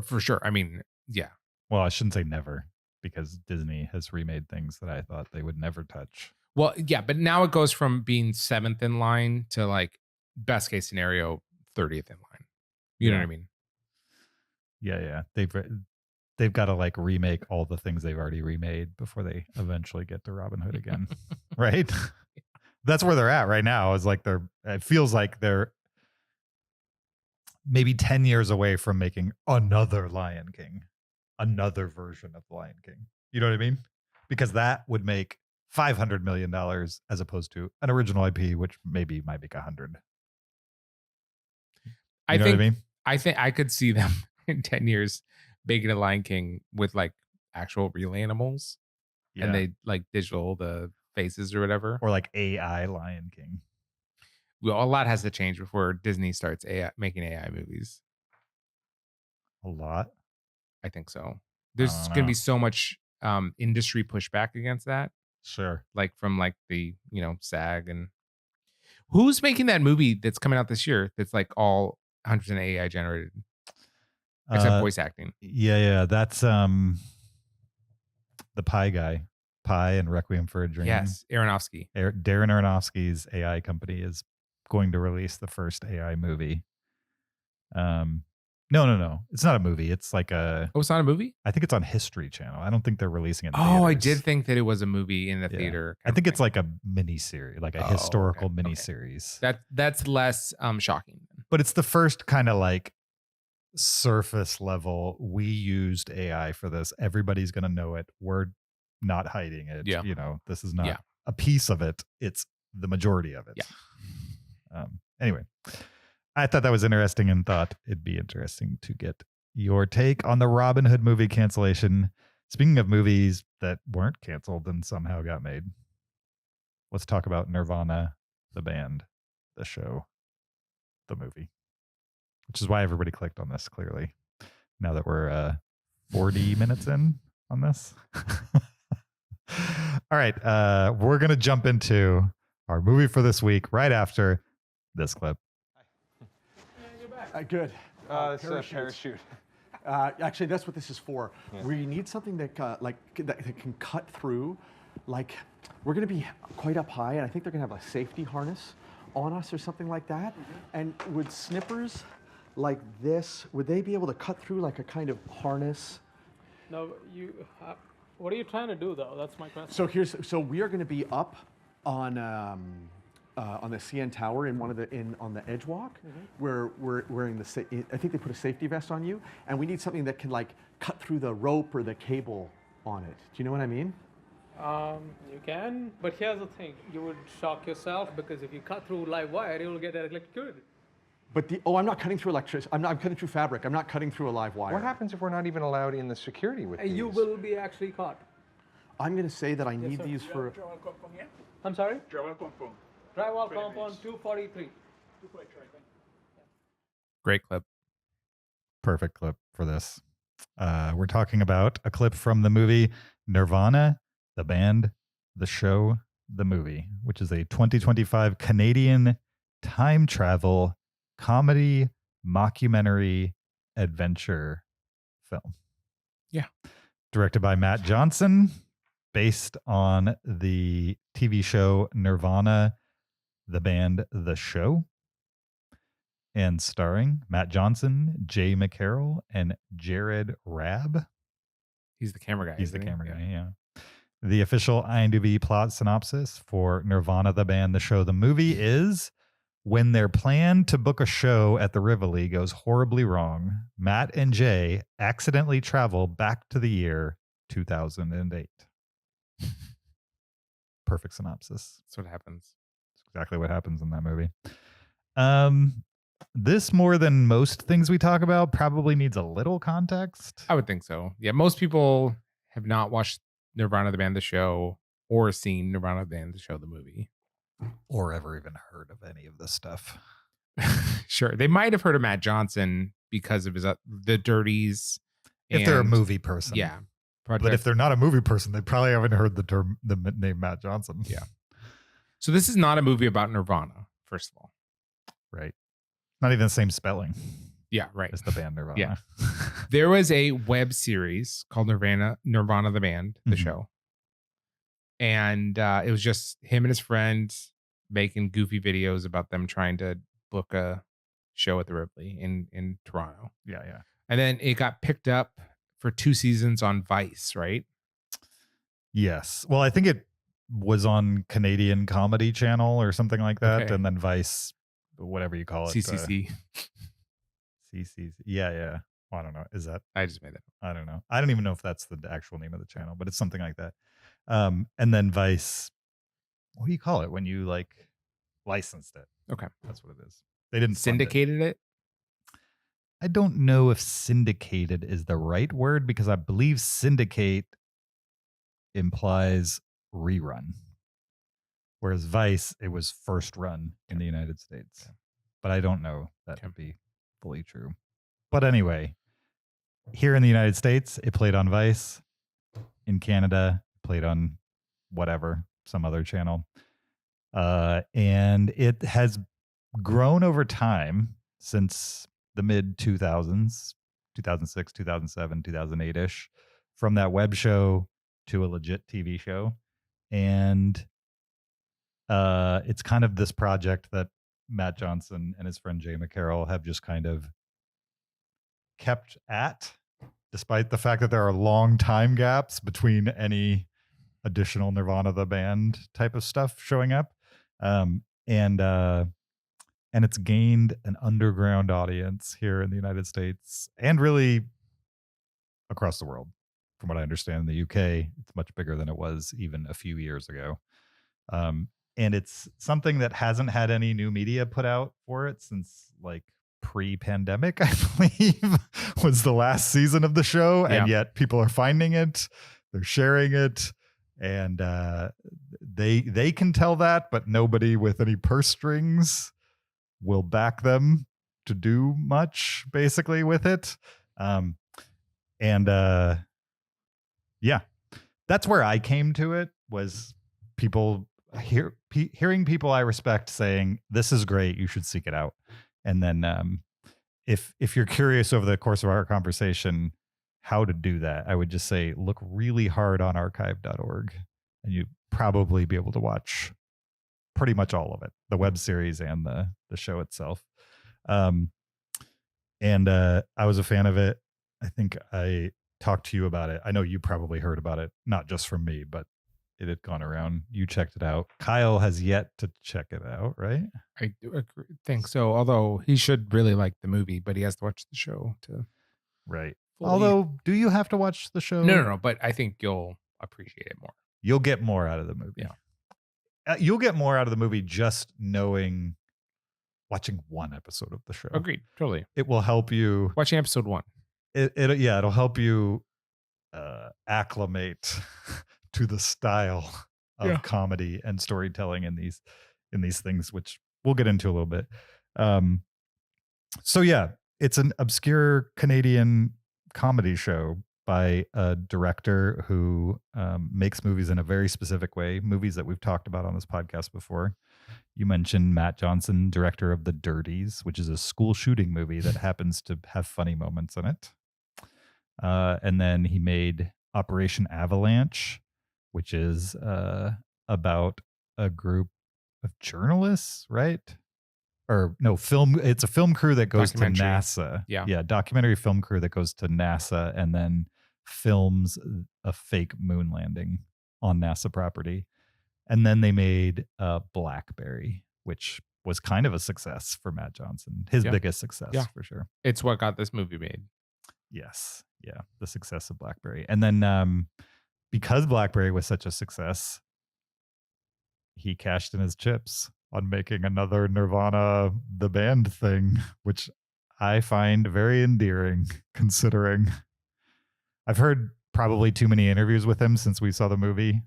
For sure. I mean, yeah. Well, I shouldn't say never, because Disney has remade things that I thought they would never touch. Well, yeah, but now it goes from being 7th in line to like best case scenario 30th in line. You know what I mean? Yeah. They've got to like remake all the things they've already remade before they eventually get to Robin Hood again. Right? That's where they're at right now. Is like it feels like they're maybe 10 years away from making another Lion King, another version of Lion King. You know what I mean? Because that would make $500 million as opposed to an original IP, which maybe might make 100. I think I could see them in 10 years making a Lion King with like actual real animals, and they like digital the faces or whatever, or like AI Lion King. Well, a lot has to change before Disney starts making AI movies. A lot, I think so. There's going to be so much industry pushback against that. Sure. Like from like the, SAG, and who's making that movie that's coming out this year that's like all 100% AI generated except voice acting. Yeah. That's the Pie guy. Pie and Requiem for a Dream. Yes, Aronofsky. Darren Aronofsky's AI company is going to release the first AI movie. No. It's not a movie. It's like it's not a movie? I think it's on History Channel. I don't think they're releasing it in theaters. I did think that it was a movie in the theater. I think it's like a mini-series, like a historical mini-series. That's less shocking. But it's the first kind of like surface level, we used AI for this. Everybody's going to know it. We're not hiding it. Yeah. This is not a piece of it. It's the majority of it. Yeah. Anyway, I thought that was interesting and thought it'd be interesting to get your take on the Robin Hood movie cancellation. Speaking of movies that weren't canceled and somehow got made, let's talk about Nirvana, the band, the show, the movie, which is why everybody clicked on this, clearly, now that we're 40 minutes in on this. All right, we're going to jump into our movie for this week right after this clip. Good. It's a parachute. Actually, that's what this is for. Yeah. We need something that that can cut through. Like, we're going to be quite up high, and I think they're going to have a safety harness on us or something like that. And would snippers like this, would they be able to cut through like a kind of harness? No, what are you trying to do, though? That's my question. So we are going to be up on the CN Tower in on the edge walk, where we're wearing I think they put a safety vest on you, and we need something that can like cut through the rope or the cable on it. Do you know what I mean? You can, but here's the thing: you would shock yourself, because if you cut through live wire, you will get electrocuted. But I'm not cutting through electricity. I'm cutting through fabric. I'm not cutting through a live wire. What happens if we're not even allowed in the security with these? You will be actually caught. I'm going to say that I need these for. I'm sorry? Drywall compound 243. Great clip. Perfect clip for this. We're talking about a clip from the movie Nirvana, the band, the show, the movie, which is a 2025 Canadian time travel comedy mockumentary adventure film. Yeah. Directed by Matt Johnson, based on the TV show Nirvana, the band, the show, and starring Matt Johnson, Jay McCarroll, and Jared Rabb. He's the camera guy. He's the camera guy, yeah. The official IMDb plot synopsis for Nirvana, the band, the show, the movie is: when their plan to book a show at the Rivoli goes horribly wrong, Matt and Jay accidentally travel back to the year 2008. Perfect synopsis. That's what happens. That's exactly what happens in that movie. This, more than most things we talk about, probably needs a little context. I would think so. Yeah, most people have not watched Nirvana, the band, the show, or seen Nirvana, the band, the show, the movie. Or ever even heard of any of this stuff. Sure. They might have heard of Matt Johnson because of his The Dirties. If they're a movie person. Yeah. But if they're not a movie person, they probably haven't heard the name Matt Johnson. Yeah. So this is not a movie about Nirvana, first of all. Right. Not even the same spelling. Yeah, right. As the band Nirvana. Yeah. There was a web series called Nirvana the band, the show. And it was just him and his friend making goofy videos about them trying to book a show at the Rivoli in Toronto. Yeah, yeah. And then it got picked up for 2 seasons on Vice, right? Yes. Well, I think it was on Canadian Comedy Channel or something like that. Okay. And then Vice, whatever you call it. CCC. CCC. Yeah, yeah. Well, I don't know. Is that? I just made that. I don't know. I don't even know if that's the actual name of the channel, but it's something like that. And then Vice, what do you call it when you like licensed it? Okay. That's what it is. They didn't syndicated it. I don't know if syndicated is the right word, because I believe syndicate implies rerun. Whereas Vice, it was first run in the United States. Okay. But I don't know that to be fully true. But anyway, here in the United States, it played on Vice. In Canada, played on whatever, some other channel. And it has grown over time since the mid 2000s, 2006, 2007, 2008-ish, from that web show to a legit TV show. And it's kind of this project that Matt Johnson and his friend Jay McCarroll have just kind of kept at, despite the fact that there are long time gaps between any additional Nirvana the band type of stuff showing up. And it's gained an underground audience here in the United States and really across the world. From what I understand, in the UK, it's much bigger than it was even a few years ago. And it's something that hasn't had any new media put out for it since like pre-pandemic, I believe, was the last season of the show. Yeah. And yet people are finding it, they're sharing it, and they can tell that, but nobody with any purse strings will back them to do much basically with it. Yeah, that's where I came to it, was people hearing people I respect saying, this is great, you should seek it out. And then if you're curious over the course of our conversation how to do that, I would just say look really hard on archive.org and you'd probably be able to watch pretty much all of it, the web series and the show itself. I was a fan of it. I think I talked to you about it. I know you probably heard about it, not just from me, but it had gone around. You checked it out. Kyle has yet to check it out, right? I do think so. Although he should really like the movie, but he has to watch the show to. Right. fully- Although, do you have to watch the show? No. But I think you'll appreciate it more. You'll get more out of the movie. Yeah. You'll get more out of the movie just watching one episode of the show. Agreed. Totally. It will help you. Watching episode 1. It'll help you acclimate to the style of comedy and storytelling in these things, which we'll get into a little bit. So yeah, it's an obscure Canadian comedy show by a director who makes movies in a very specific way, movies that we've talked about on this podcast before. You mentioned Matt Johnson, director of The Dirties, which is a school shooting movie that happens to have funny moments in it. And then he made Operation Avalanche, which is about a group of journalists, right? Or no, it's a film crew that goes to NASA. Yeah, documentary film crew that goes to NASA and then films a fake moon landing on NASA property. And then they made Blackberry, which was kind of a success for Matt Johnson. His biggest success, for sure. It's what got this movie made. Yes. Yeah. The success of Blackberry. And then because Blackberry was such a success, he cashed in his chips on making another Nirvana, the band thing, which I find very endearing considering I've heard probably too many interviews with him since we saw the movie.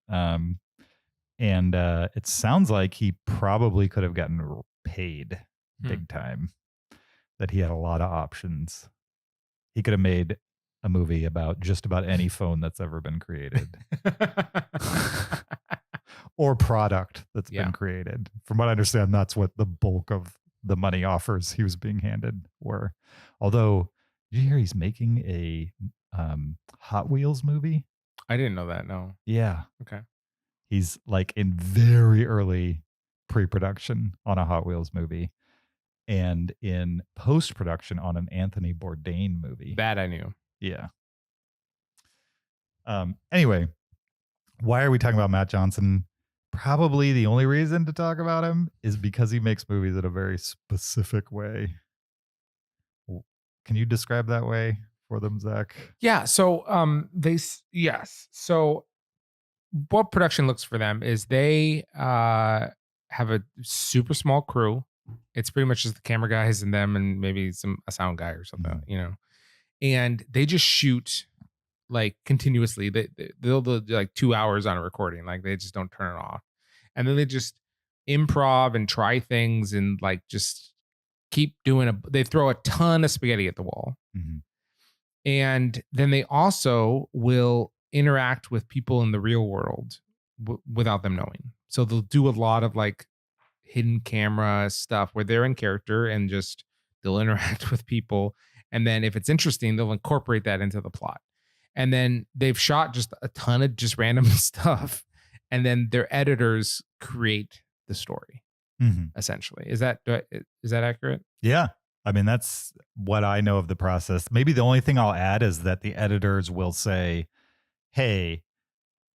And it sounds like he probably could have gotten paid big time, that he had a lot of options. He could have made a movie about just about any phone that's ever been created or product that's been created. From what I understand, that's what the bulk of the money offers he was being handed were. Although, did you hear he's making a Hot Wheels movie? I didn't know that. No. Yeah. Okay. He's like in very early pre-production on a Hot Wheels movie and in post-production on an Anthony Bourdain movie. That I knew. Yeah. Anyway, why are we talking about Matt Johnson? Probably the only reason to talk about him is because he makes movies in a very specific way. Can you describe that way for them, Zach? Yeah. So So what production looks for them is they have a super small crew. It's pretty much just the camera guys and them and maybe a sound guy or something, and they just shoot like continuously. They'll do like 2 hours on a recording. Like they just don't turn it off. And then they just improv and try things and like just keep doing they throw a ton of spaghetti at the wall. Mm-hmm. And then they also will interact with people in the real world without them knowing. So they'll do a lot of like hidden camera stuff where they're in character and just they'll interact with people. And then if it's interesting, they'll incorporate that into the plot. And then they've shot just a ton of just random stuff. And then their editors create the story, essentially. Is that accurate? Yeah. I mean, that's what I know of the process. Maybe the only thing I'll add is that the editors will say, hey,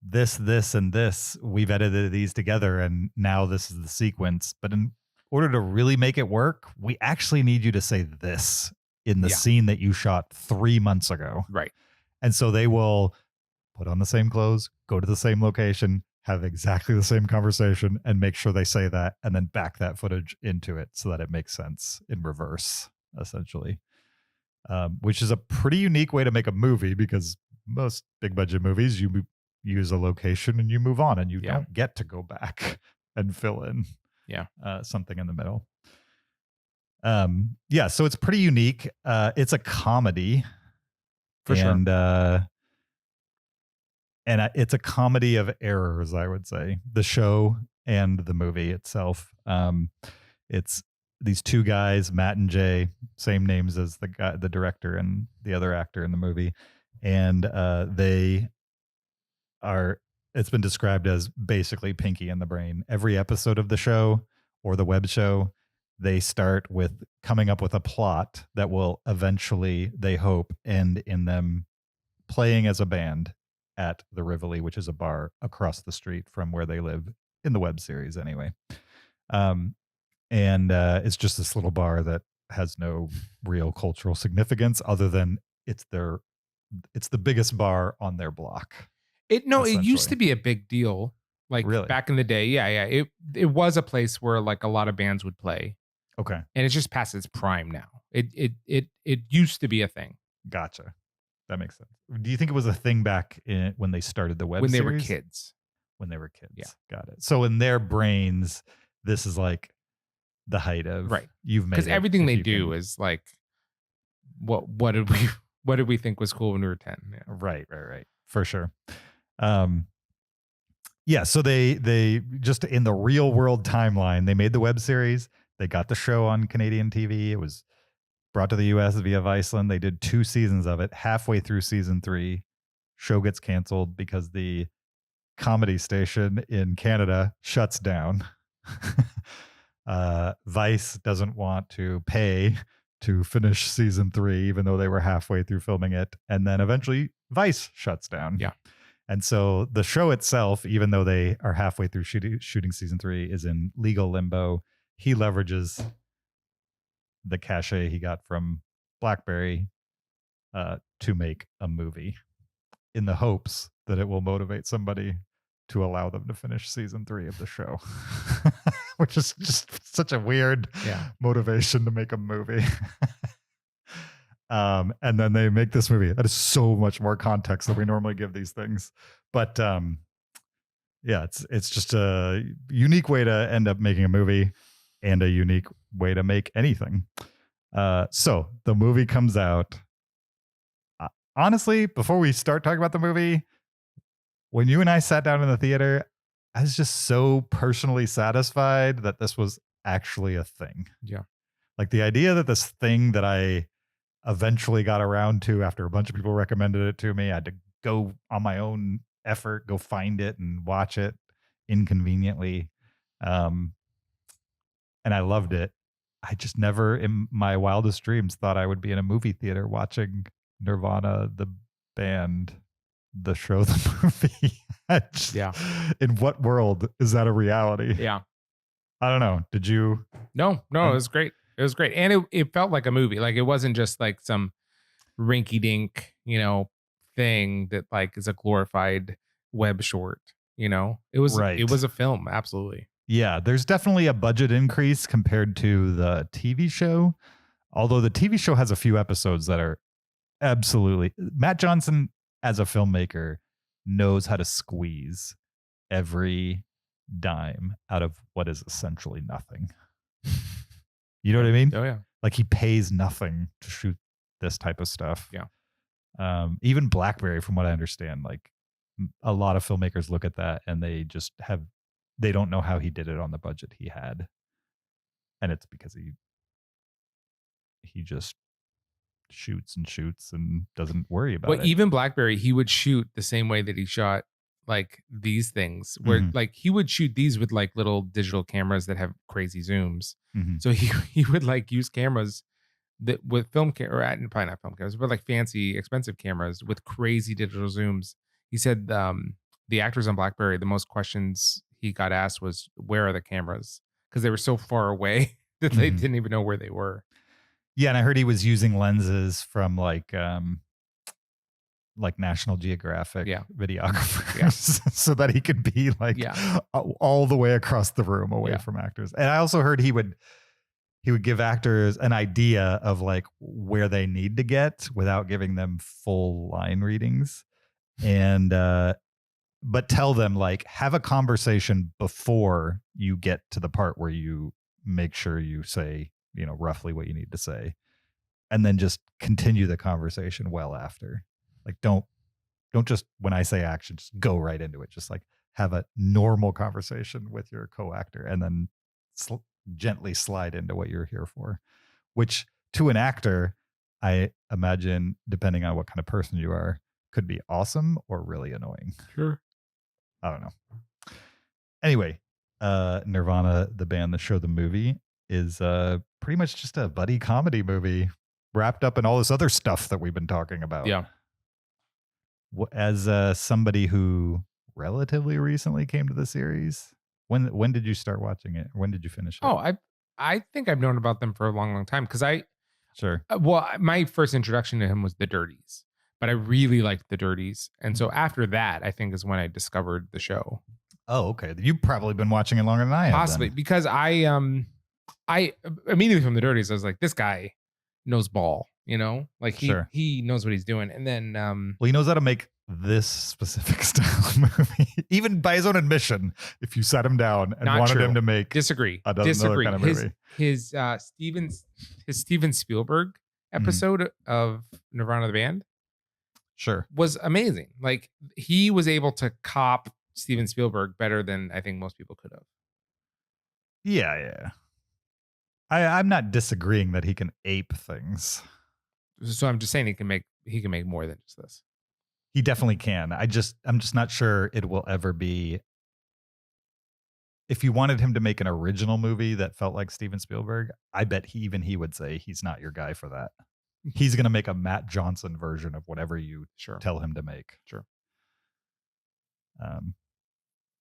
this, and this, we've edited these together and now this is the sequence. But in order to really make it work, we actually need you to say this in the scene that you shot 3 months ago. Right. And so they will put on the same clothes, go to the same location, have exactly the same conversation and make sure they say that and then back that footage into it so that it makes sense in reverse, essentially. Which is a pretty unique way to make a movie, because most big budget movies, you use a location and you move on and you don't get to go back and fill in something in the middle. So it's pretty unique. It's a comedy for sure. And it's a comedy of errors, I would say, the show and the movie itself. It's these two guys, Matt and Jay, same names as the director and the other actor in the movie. And it's been described as basically Pinky in the Brain. Every episode of the show or the web show, they start with coming up with a plot that will eventually, they hope, end in them playing as a band at the Rivoli, which is a bar across the street from where they live in the web series anyway. And it's just this little bar that has no real cultural significance other than it's the biggest bar on their block. It used to be a big deal, like really? Back in the day. Yeah. It was a place where like a lot of bands would play. Okay. And it's just past its prime now. It used to be a thing. Gotcha. That makes sense. Do you think it was a thing back when they started the web series? When they were kids. Yeah. Got it. So in their brains, this is like the height of you've made it. Because everything they do is like, what did we think was cool when we were 10? Yeah. Right. For sure. So they just in the real world timeline, they made the web series. They got the show on Canadian TV. It was brought to the US via Viceland. They did 2 seasons of it. Halfway through season 3, show gets canceled because the comedy station in Canada shuts down. Vice doesn't want to pay to finish season 3, even though they were halfway through filming it. And then eventually Vice shuts down. Yeah. And so the show itself, even though they are halfway through shooting season 3, is in legal limbo. He leverages the cachet he got from BlackBerry to make a movie in the hopes that it will motivate somebody to allow them to finish season 3 of the show, which is just such a weird motivation to make a movie. And then they make this movie that is so much more context than we normally give these things. But it's just a unique way to end up making a movie and a unique way to make anything. So the movie comes out. Honestly, before we start talking about the movie, when you and I sat down in the theater, I was just so personally satisfied that this was actually a thing. Yeah. Like the idea that this thing that I eventually got around to after a bunch of people recommended it to me, I had to go on my own effort, go find it and watch it inconveniently. And I loved it. I just never in my wildest dreams thought I would be in a movie theater watching Nirvana, the band, the show, the movie. In what world is that a reality? Yeah. I don't know. Did you? No, it was great. It was great. And it felt like a movie. Like it wasn't just like some rinky dink, thing that like is a glorified web short, It was It was a film. Absolutely. Yeah, there's definitely a budget increase compared to the TV show. Although the TV show has a few episodes that are absolutely... Matt Johnson, as a filmmaker, knows how to squeeze every dime out of what is essentially nothing. You know what I mean? Oh, yeah. Like he pays nothing to shoot this type of stuff. Yeah. Even BlackBerry, from what I understand, like a lot of filmmakers look at that and they just they don't know how he did it on the budget he had. And it's because he just shoots and doesn't worry about it. Even BlackBerry, he would shoot the same way that he shot like these things, where like he would shoot these with like little digital cameras that have crazy zooms. So he would like use cameras that with probably not film cameras, but like fancy expensive cameras with crazy digital zooms. He said the actors on BlackBerry, the most questions he got asked was, where are the cameras? Because they were so far away that they didn't even know where they were. Yeah, and I heard he was using lenses from like like National Geographic Yeah. videographers so that he could be like Yeah. all the way across the room away Yeah. from actors. And I also heard he would give actors an idea of like where they need to get without giving them full line readings. And but tell them like have a conversation before you get to the part where you make sure you say, you know, roughly what you need to say, and then just continue the conversation well after. Like don't just, when I say action, just go right into it. Just like have a normal conversation with your co-actor and then gently slide into what you're here for, which to an actor, I imagine, depending on what kind of person you are, could be awesome or really annoying. Sure. I don't know. Anyway, Nirvana, the band, the show, the movie is pretty much just a buddy comedy movie wrapped up in all this other stuff that we've been talking about. Yeah. As somebody who relatively recently came to the series, when did you start watching it? When did you finish it? Oh, I think I've known about them for a long time because Sure. Well, my first introduction to him was the Dirties, but I really liked the Dirties, and so after that, I think is when I discovered the show. Oh, okay. You've probably been watching it longer than I have. Possibly because I immediately from the Dirties, I was like, this guy knows ball, you know, like he knows what he's doing, and then well, he knows how to make this specific style of movie, even by his own admission. If you sat him down and wanted him to make disagree another kind of movie, his Steven Spielberg episode of Nirvana the band, sure, was amazing. Like he was able to cop Steven Spielberg better than I think most people could have. Yeah. I'm not disagreeing that he can ape things. So I'm just saying he can make more than just this. He definitely can. I'm just not sure it will ever be. If you wanted him to make an original movie that felt like Steven Spielberg, I bet he would say he's not your guy for that. He's going to make a Matt Johnson version of whatever you tell him to make. Sure.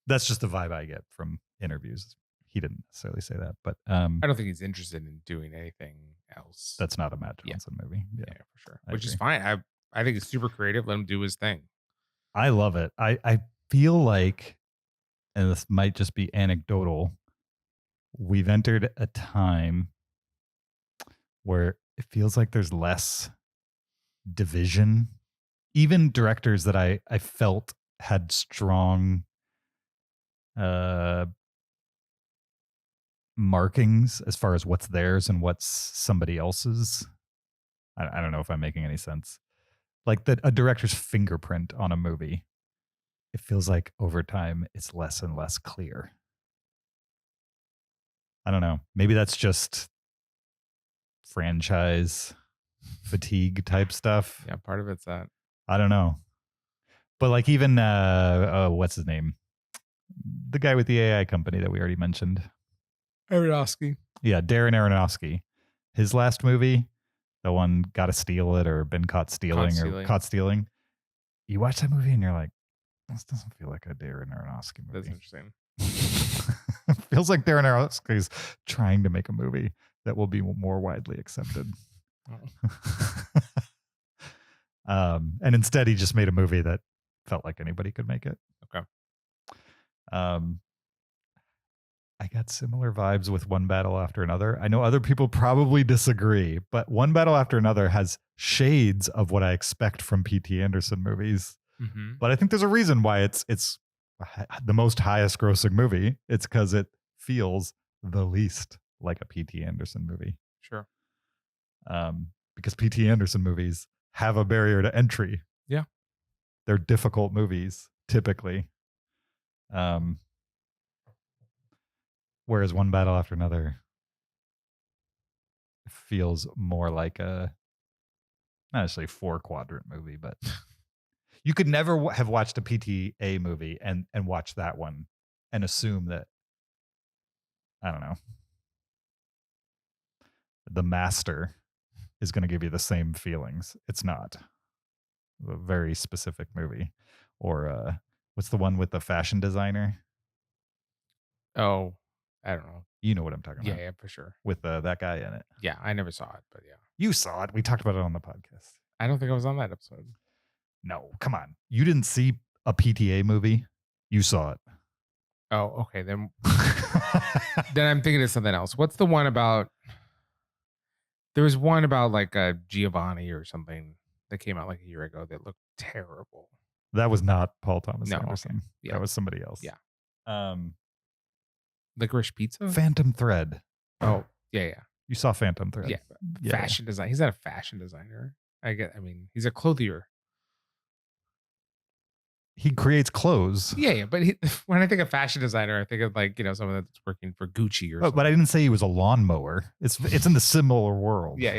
That's just the vibe I get from interviews. He didn't necessarily say that, but I don't think he's interested in doing anything else. That's not a Matt Johnson movie. Yeah, for sure. Which is fine. I think it's super creative. Let him do his thing. I love it. I feel like, and this might just be anecdotal, we've entered a time where it feels like there's less division. Even directors that I felt had strong markings as far as what's theirs and what's somebody else's. I don't know if I'm making any sense. Like a director's fingerprint on a movie, it feels like over time it's less and less clear. I don't know. Maybe that's just franchise fatigue type stuff. Yeah, part of it's that. I don't know. But like even what's his name? The guy with the AI company that we already mentioned. Aronofsky. Yeah, Darren Aronofsky. His last movie, the one Gotta Steal It or Been Caught Stealing. Caught Stealing. You watch that movie and you're like, this doesn't feel like a Darren Aronofsky movie. That's interesting. Feels like Darren Aronofsky is trying to make a movie that will be more widely accepted. And instead he just made a movie that felt like anybody could make it. Okay. I got similar vibes with One Battle After Another. I know other people probably disagree, but One Battle After Another has shades of what I expect from P.T. Anderson movies. Mm-hmm. But I think there's a reason why it's the most highest grossing movie. It's because it feels the least like a P.T. Anderson movie. Sure. Because P.T. Anderson movies have a barrier to entry. Yeah. They're difficult movies, typically. Whereas One Battle After Another feels more like a, not necessarily 4-quadrant movie, but you could never have watched a PTA movie and watch that one and assume that, I don't know, The Master is going to give you the same feelings. It's not. A very specific movie. Or what's the one with the fashion designer? Oh, I don't know. You know what I'm talking about. Yeah, for sure. With that guy in it. Yeah, I never saw it, but yeah. You saw it. We talked about it on the podcast. I don't think I was on that episode. No, come on. You didn't see a PTA movie? You saw it. Oh, okay. Then I'm thinking of something else. What's the one about? There was one about like a Giovanni or something that came out like a year ago that looked terrible. That was not Paul Thomas No, Anderson. okay. Yeah. That was somebody else. Yeah. Licorice Pizza? Phantom Thread. Oh, yeah. You saw Phantom Thread. Yeah. Fashion design. He's not a fashion designer. I mean, he's a clothier. He creates clothes. Yeah. But when I think of fashion designer, I think of like, someone that's working for Gucci or something. But I didn't say he was a lawnmower. It's in the similar world. Yeah.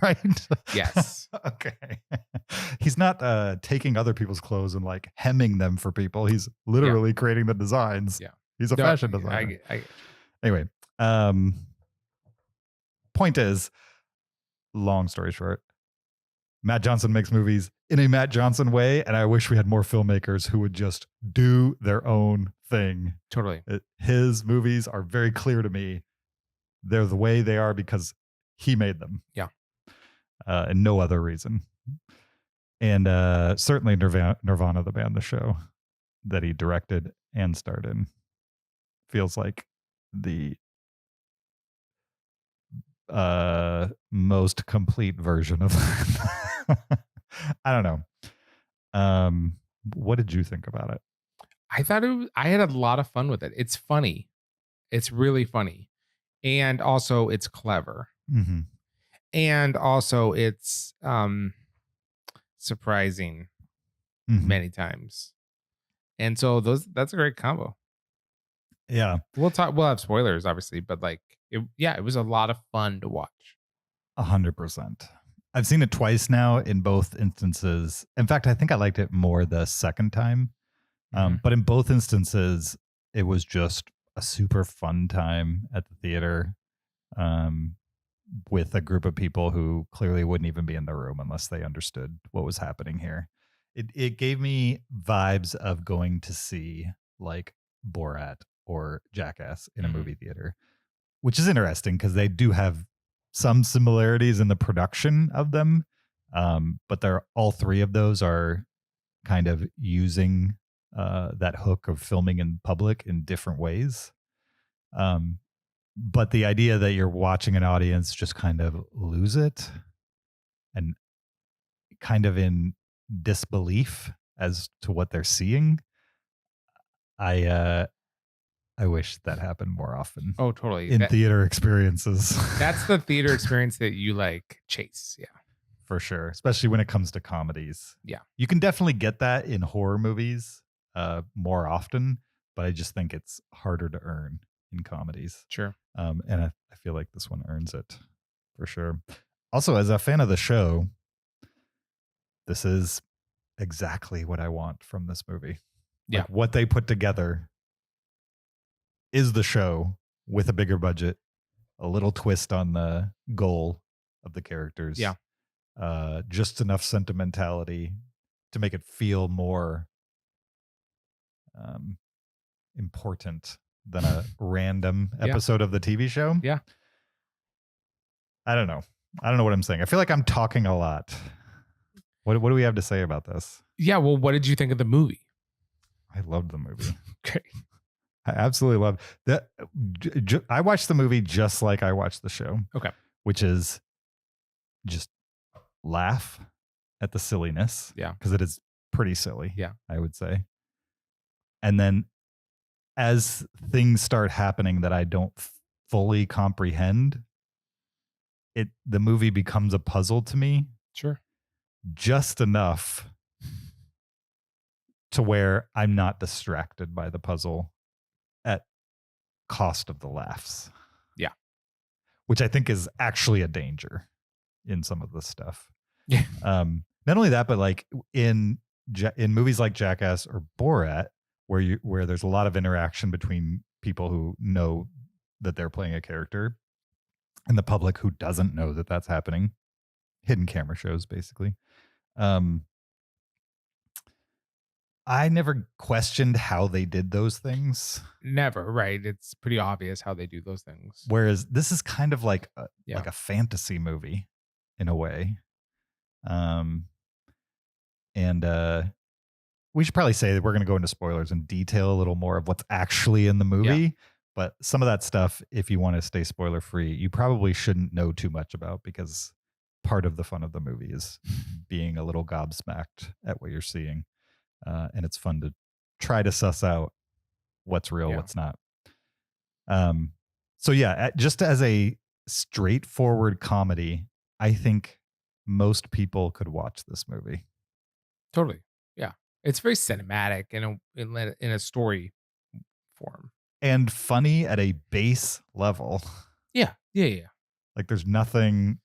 Right? Yes. Okay. He's not taking other people's clothes and like hemming them for people. He's literally creating the designs. Yeah. He's a fashion designer. I get. Anyway, point is, long story short, Matt Johnson makes movies in a Matt Johnson way, and I wish we had more filmmakers who would just do their own thing. Totally. His movies are very clear to me. They're the way they are because he made them. Yeah. And no other reason. And certainly Nirvana, the band, the show that he directed and starred in, feels like the most complete version of that. I don't know. What did you think about it? I had a lot of fun with it. It's funny. It's really funny. And also it's clever. Mm-hmm. And also it's surprising many times. And so that's a great combo. Yeah. We'll have spoilers obviously, but like it was a lot of fun to watch. 100%. I've seen it twice now in both instances. In fact, I think I liked it more the second time. But in both instances, it was just a super fun time at the theater with a group of people who clearly wouldn't even be in the room unless they understood what was happening here. It gave me vibes of going to see like Borat or Jackass in a movie theater, which is interesting because they do have some similarities in the production of them. But all three of those are kind of using that hook of filming in public in different ways. But the idea that you're watching an audience just kind of lose it and kind of in disbelief as to what they're seeing, I wish that happened more often. Oh, totally. In theater experiences. That's the theater experience that you like chase. Yeah. For sure. Especially when it comes to comedies. Yeah. You can definitely get that in horror movies more often, but I just think it's harder to earn in comedies. Sure. And I feel like this one earns it for sure. Also, as a fan of the show, this is exactly what I want from this movie. Yeah. Like what they put together is the show with a bigger budget, a little twist on the goal of the characters. Yeah. Just enough sentimentality to make it feel more important than a random episode of the TV show. Yeah. I don't know what I'm saying. I feel like I'm talking a lot. What do we have to say about this? Yeah. Well, what did you think of the movie? I loved the movie. Okay. I absolutely loved that. I watched the movie just like I watched the show. Okay. Which is just laugh at the silliness. Yeah. Because it is pretty silly. Yeah. I would say. And then as things start happening that I don't fully comprehend, the movie becomes a puzzle to me. Sure. Just enough to where I'm not distracted by the puzzle at cost of the laughs. Yeah. Which I think is actually a danger in some of this stuff. Yeah. Not only that, but like in movies like Jackass or Borat, where there's a lot of interaction between people who know that they're playing a character and the public who doesn't know that that's happening. Hidden camera shows, basically. I never questioned how they did those things. Never, right? It's pretty obvious how they do those things. Whereas this is kind of like a fantasy movie in a way. And we should probably say that we're going to go into spoilers and detail a little more of what's actually in the movie. Yeah. But some of that stuff, if you want to stay spoiler free, you probably shouldn't know too much about, because part of the fun of the movie is being a little gobsmacked at what you're seeing. And it's fun to try to suss out what's real, what's not. So yeah, just as a straightforward comedy, I think most people could watch this movie. Totally. Yeah. It's very cinematic in a story form. And funny at a base level. Yeah. Like there's nothing,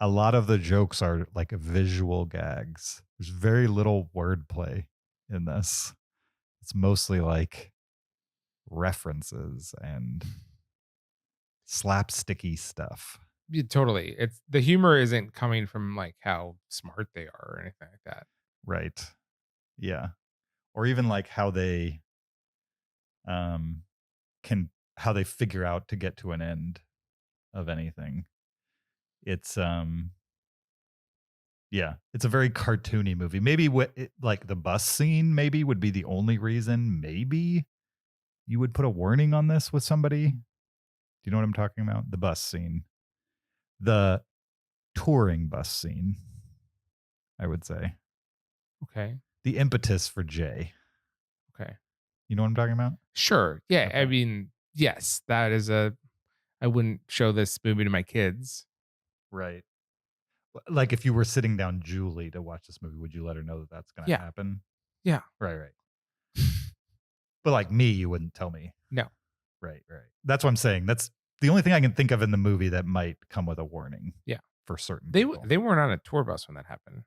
a lot of the jokes are like visual gags. There's very little wordplay in this. It's mostly like references and slapsticky stuff. Yeah, totally. It's the humor isn't coming from like how smart they are or anything like that. Right. Yeah. Or even like how they how they figure out to get to an end of anything. It's yeah, it's a very cartoony movie. Maybe like the bus scene maybe would be the only reason maybe you would put a warning on this with somebody. Do you know what I'm talking about? The bus scene. The touring bus scene, I would say. Okay. The impetus for Jay. Okay. You know what I'm talking about? Sure. Yeah. Okay. I mean, yes, that is I wouldn't show this movie to my kids. Right. Like if you were sitting down Julie to watch this movie, would you let her know that that's going to happen? Yeah. Right. But like me, you wouldn't tell me. No. Right. That's what I'm saying. That's the only thing I can think of in the movie that might come with a warning. Yeah. For certain people. They weren't on a tour bus when that happened.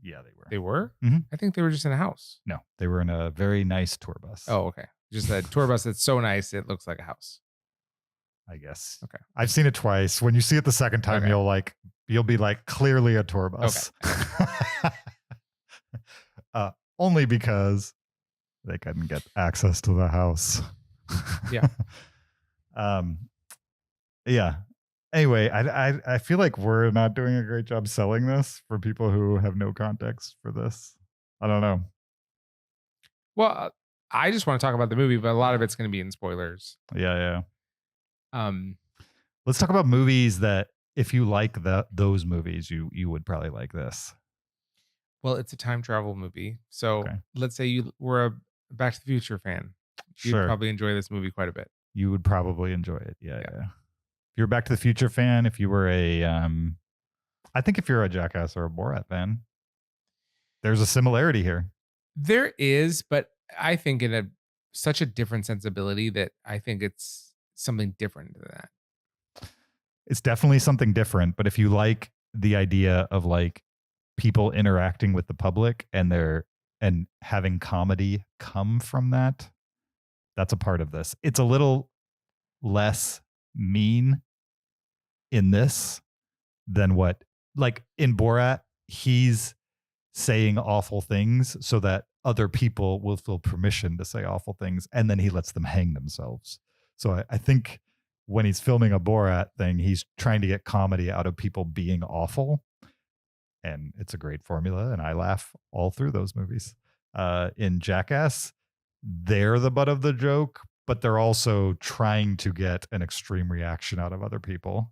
Yeah, they were. They were? Mm-hmm. I think they were just in a house. No, they were in a very nice tour bus. Oh, okay. Just a tour bus that's so nice it looks like a house. I guess. Okay. I've seen it twice. When you see it the second time, you'll be like, clearly a tour bus. Okay. Only because they couldn't get access to the house. Yeah. Yeah. Anyway, I feel like we're not doing a great job selling this for people who have no context for this. I don't know. Well, I just want to talk about the movie, but a lot of it's going to be in spoilers. Yeah. Let's talk about movies that if you like those movies, you would probably like this. Well, it's a time travel movie. So let's say you were a Back to the Future fan. You'd probably enjoy this movie quite a bit. You would probably enjoy it. Yeah. If you're a Back to the Future fan, if you were I think if you're a Jackass or a Borat fan, there's a similarity here. There is, but I think in such a different sensibility that I think it's something different than that. It's definitely something different, but if you like the idea of like people interacting with the public and having comedy come from that, that's a part of this. It's a little less mean in this than what, like in Borat, he's saying awful things so that other people will feel permission to say awful things, and then he lets them hang themselves. So I think when he's filming a Borat thing, he's trying to get comedy out of people being awful. And it's a great formula, and I laugh all through those movies. In Jackass, they're the butt of the joke, but they're also trying to get an extreme reaction out of other people.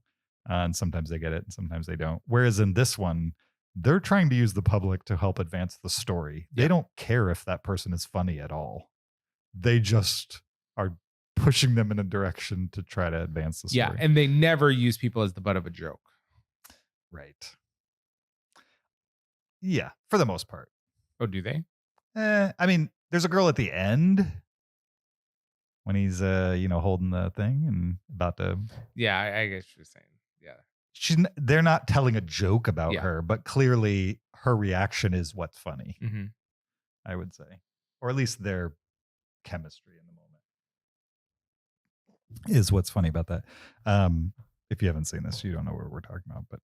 And sometimes they get it, and sometimes they don't. Whereas in this one, they're trying to use the public to help advance the story. They don't care if that person is funny at all. They just are pushing them in a direction to try to advance the story. Yeah, and they never use people as the butt of a joke. Right. Yeah, for the most part. Oh, do they? I mean, there's a girl at the end when he's holding the thing and about to. Yeah, I guess you're saying. Yeah. They're not telling a joke about Yeah. her, but clearly her reaction is what's funny. Mm-hmm. I would say, or at least their chemistry in the moment is what's funny about that. If you haven't seen this, you don't know what we're talking about. But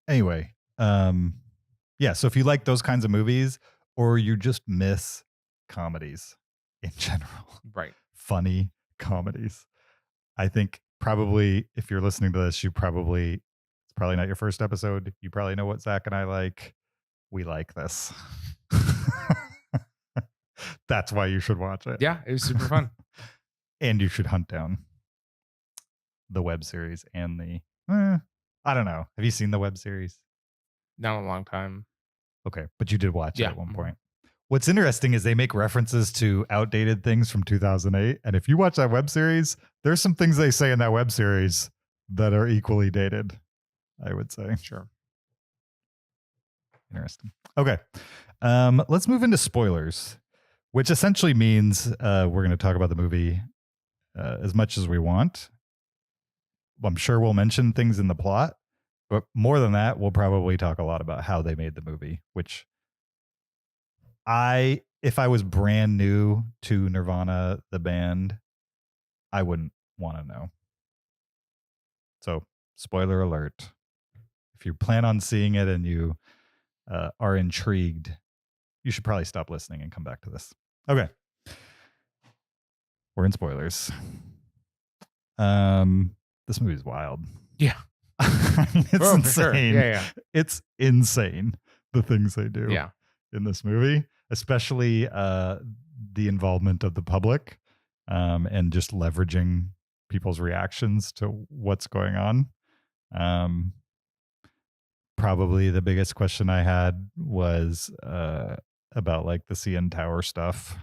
anyway, yeah. So if you like those kinds of movies, or you just miss comedies in general, right? Funny comedies, I think probably if you're listening to this, it's probably not your first episode. You probably know what Zach and I like. we like this. That's why you should watch it. Yeah, it was super fun. And you should hunt down the web series and the I don't know. Have you seen the web series? Not a long time. Okay, but you did watch it Yeah. at one point. What's interesting is they make references to outdated things from 2008. And if you watch that web series, there's some things they say in that web series that are equally dated, I would say. Sure. Interesting. Okay. Let's move into spoilers, which essentially means we're going to talk about the movie as much as we want. I'm sure we'll mention things in the plot, but more than that, we'll probably talk a lot about how they made the movie, which if I was brand new to Nirvana, the band, I wouldn't want to know. So, spoiler alert. If you plan on seeing it and you are intrigued, you should probably stop listening and come back to this. Okay. We're in spoilers. This movie's wild. Yeah. It's Oh, for insane. sure. Yeah. It's insane, the things they do Yeah. in this movie, especially the involvement of the public and just leveraging people's reactions to what's going on. Probably the biggest question I had was about like the CN Tower stuff.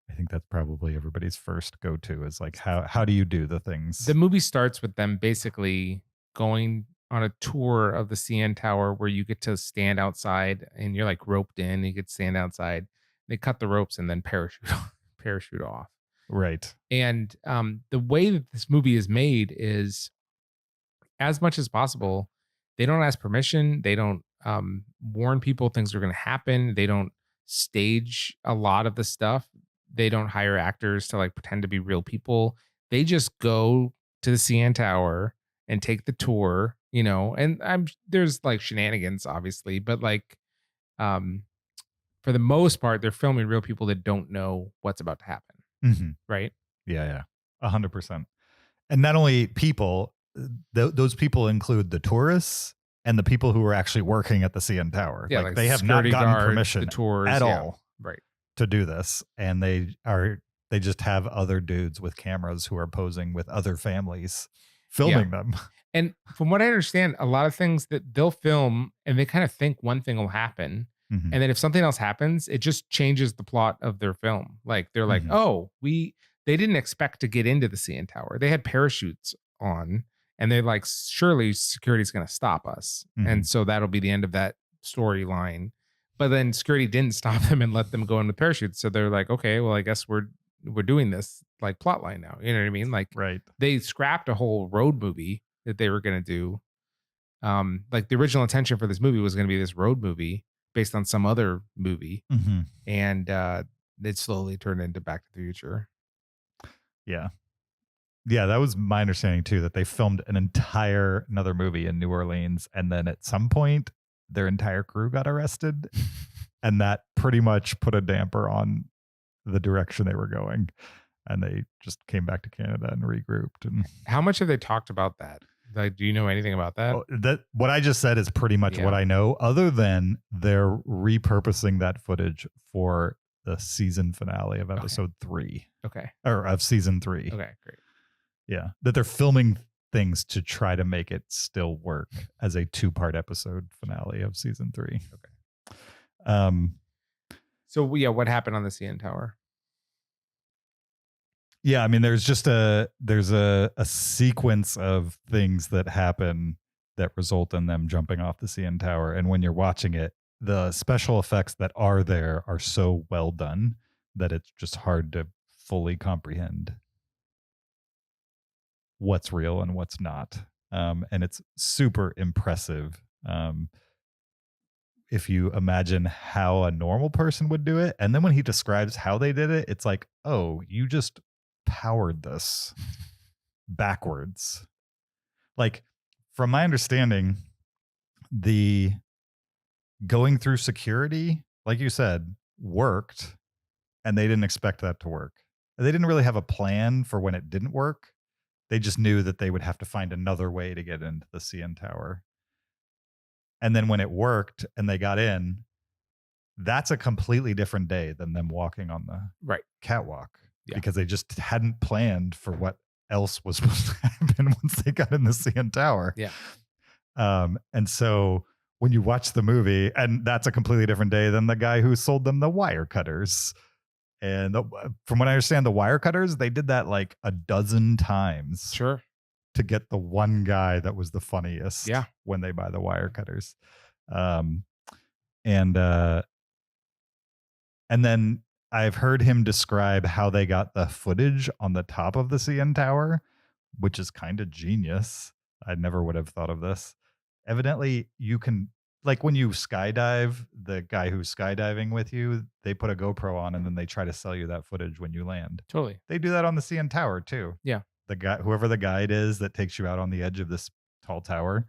I think that's probably everybody's first go-to is like, how do you do the things? The movie starts with them basically going on a tour of the CN Tower where you get to stand outside and you're like roped in. You could stand outside. They cut the ropes and then parachute off. Right. And the way that this movie is made is, as much as possible, they don't ask permission. They don't warn people things are going to happen. They don't stage a lot of the stuff. They don't hire actors to like pretend to be real people. They just go to the CN Tower and take the tour, you know, and there's like shenanigans, obviously, but like for the most part, they're filming real people that don't know what's about to happen. Mm-hmm. Right? Yeah. 100%. And not only people, those people include the tourists and the people who are actually working at the CN Tower. Yeah, like they have not security gotten guards, permission the tours, at yeah, all right, to do this. And they just have other dudes with cameras who are posing with other families filming them. And from what I understand, a lot of things that they'll film and they kind of think one thing will happen. Mm-hmm. And then if something else happens, it just changes the plot of their film. Like they're like, oh, they didn't expect to get into the CN Tower. They had parachutes on and they're like, surely security's going to stop us. Mm-hmm. And so that'll be the end of that storyline. But then security didn't stop them and let them go in with parachutes. So they're like, okay, well, I guess we're doing this like plot line now. You know what I mean? Like right. They scrapped a whole road movie that they were going to do. Like the original intention for this movie was going to be this road movie based on some other movie. Mm-hmm. And it slowly turned into Back to the Future. Yeah. Yeah, that was my understanding too, that they filmed another movie in New Orleans. And then at some point, their entire crew got arrested. And that pretty much put a damper on the direction they were going. And they just came back to Canada and regrouped. And how much have they talked about that? Like, do you know anything about that? What I just said is pretty much what I know, other than they're repurposing that footage for the season finale of episode 3. Okay. Or of season 3. Okay, great. Yeah. That they're filming things to try to make it still work as a 2-part episode finale of season 3. Okay. So yeah, what happened on the CN Tower? Yeah, I mean, there's a sequence of things that happen that result in them jumping off the CN Tower. And when you're watching it, the special effects that are there are so well done that it's just hard to fully comprehend what's real and what's not. And it's super impressive. If you imagine how a normal person would do it, and then when he describes how they did it, it's like, oh, you just powered this backwards. Like, from my understanding, the going through security, like you said, worked, and they didn't expect that to work. They didn't really have a plan for when it didn't work. They just knew that they would have to find another way to get into the CN Tower. And then when it worked and they got in, that's a completely different day than them walking on the catwalk because they just hadn't planned for what else was supposed to happen once they got in the CN Tower. Yeah. And so when you watch the movie, and that's a completely different day than the guy who sold them the wire cutters. And from what I understand, the wire cutters, they did that like a dozen times. Sure. To get the one guy that was the funniest. Yeah. When they buy the wire cutters. And then I've heard him describe how they got the footage on the top of the CN Tower, which is kind of genius. I never would have thought of this. Evidently, you can, like when you skydive, the guy who's skydiving with you, they put a GoPro on and then they try to sell you that footage when you land. Totally. They do that on the CN Tower too. Yeah. The guy, whoever the guide is that takes you out on the edge of this tall tower,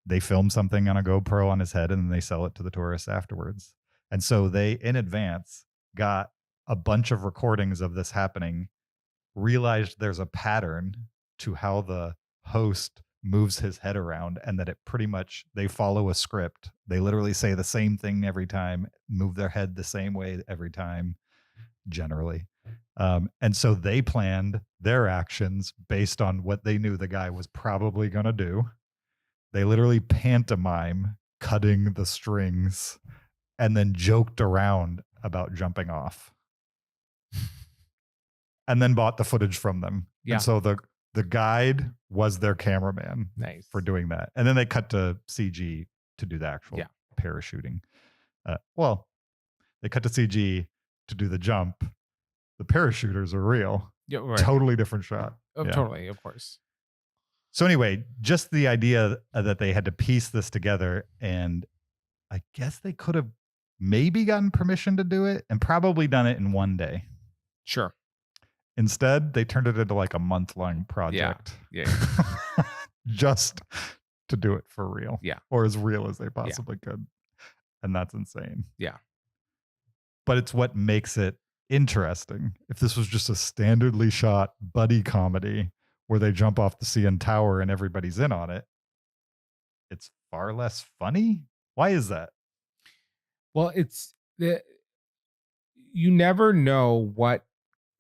they film something on a GoPro on his head and then they sell it to the tourists afterwards. And so they, in advance, got a bunch of recordings of this happening, realized there's a pattern to how the host moves his head around and that it pretty much, they follow a script. They literally say the same thing every time, move their head the same way every time, generally. And so they planned their actions based on what they knew the guy was probably going to do. They literally pantomime cutting the strings and then joked around about jumping off and then bought the footage from them. Yeah. And so the guide was their cameraman for doing that. And then they cut to CG to do the actual parachuting. Well, they cut to CG to do the jump. The parachuters are real. Yeah, right. Totally different shot. Oh, Yeah. Totally, of course. So anyway, just the idea that they had to piece this together, and I guess they could have maybe gotten permission to do it and probably done it in one day. Sure. Instead, they turned it into like a month-long project. Yeah. Just to do it for real. Yeah. Or as real as they possibly could. And that's insane. Yeah. But it's what makes it interesting. If this was just a standardly shot buddy comedy where they jump off the CN Tower and everybody's in on it, it's far less funny. Why is that? Well, you never know what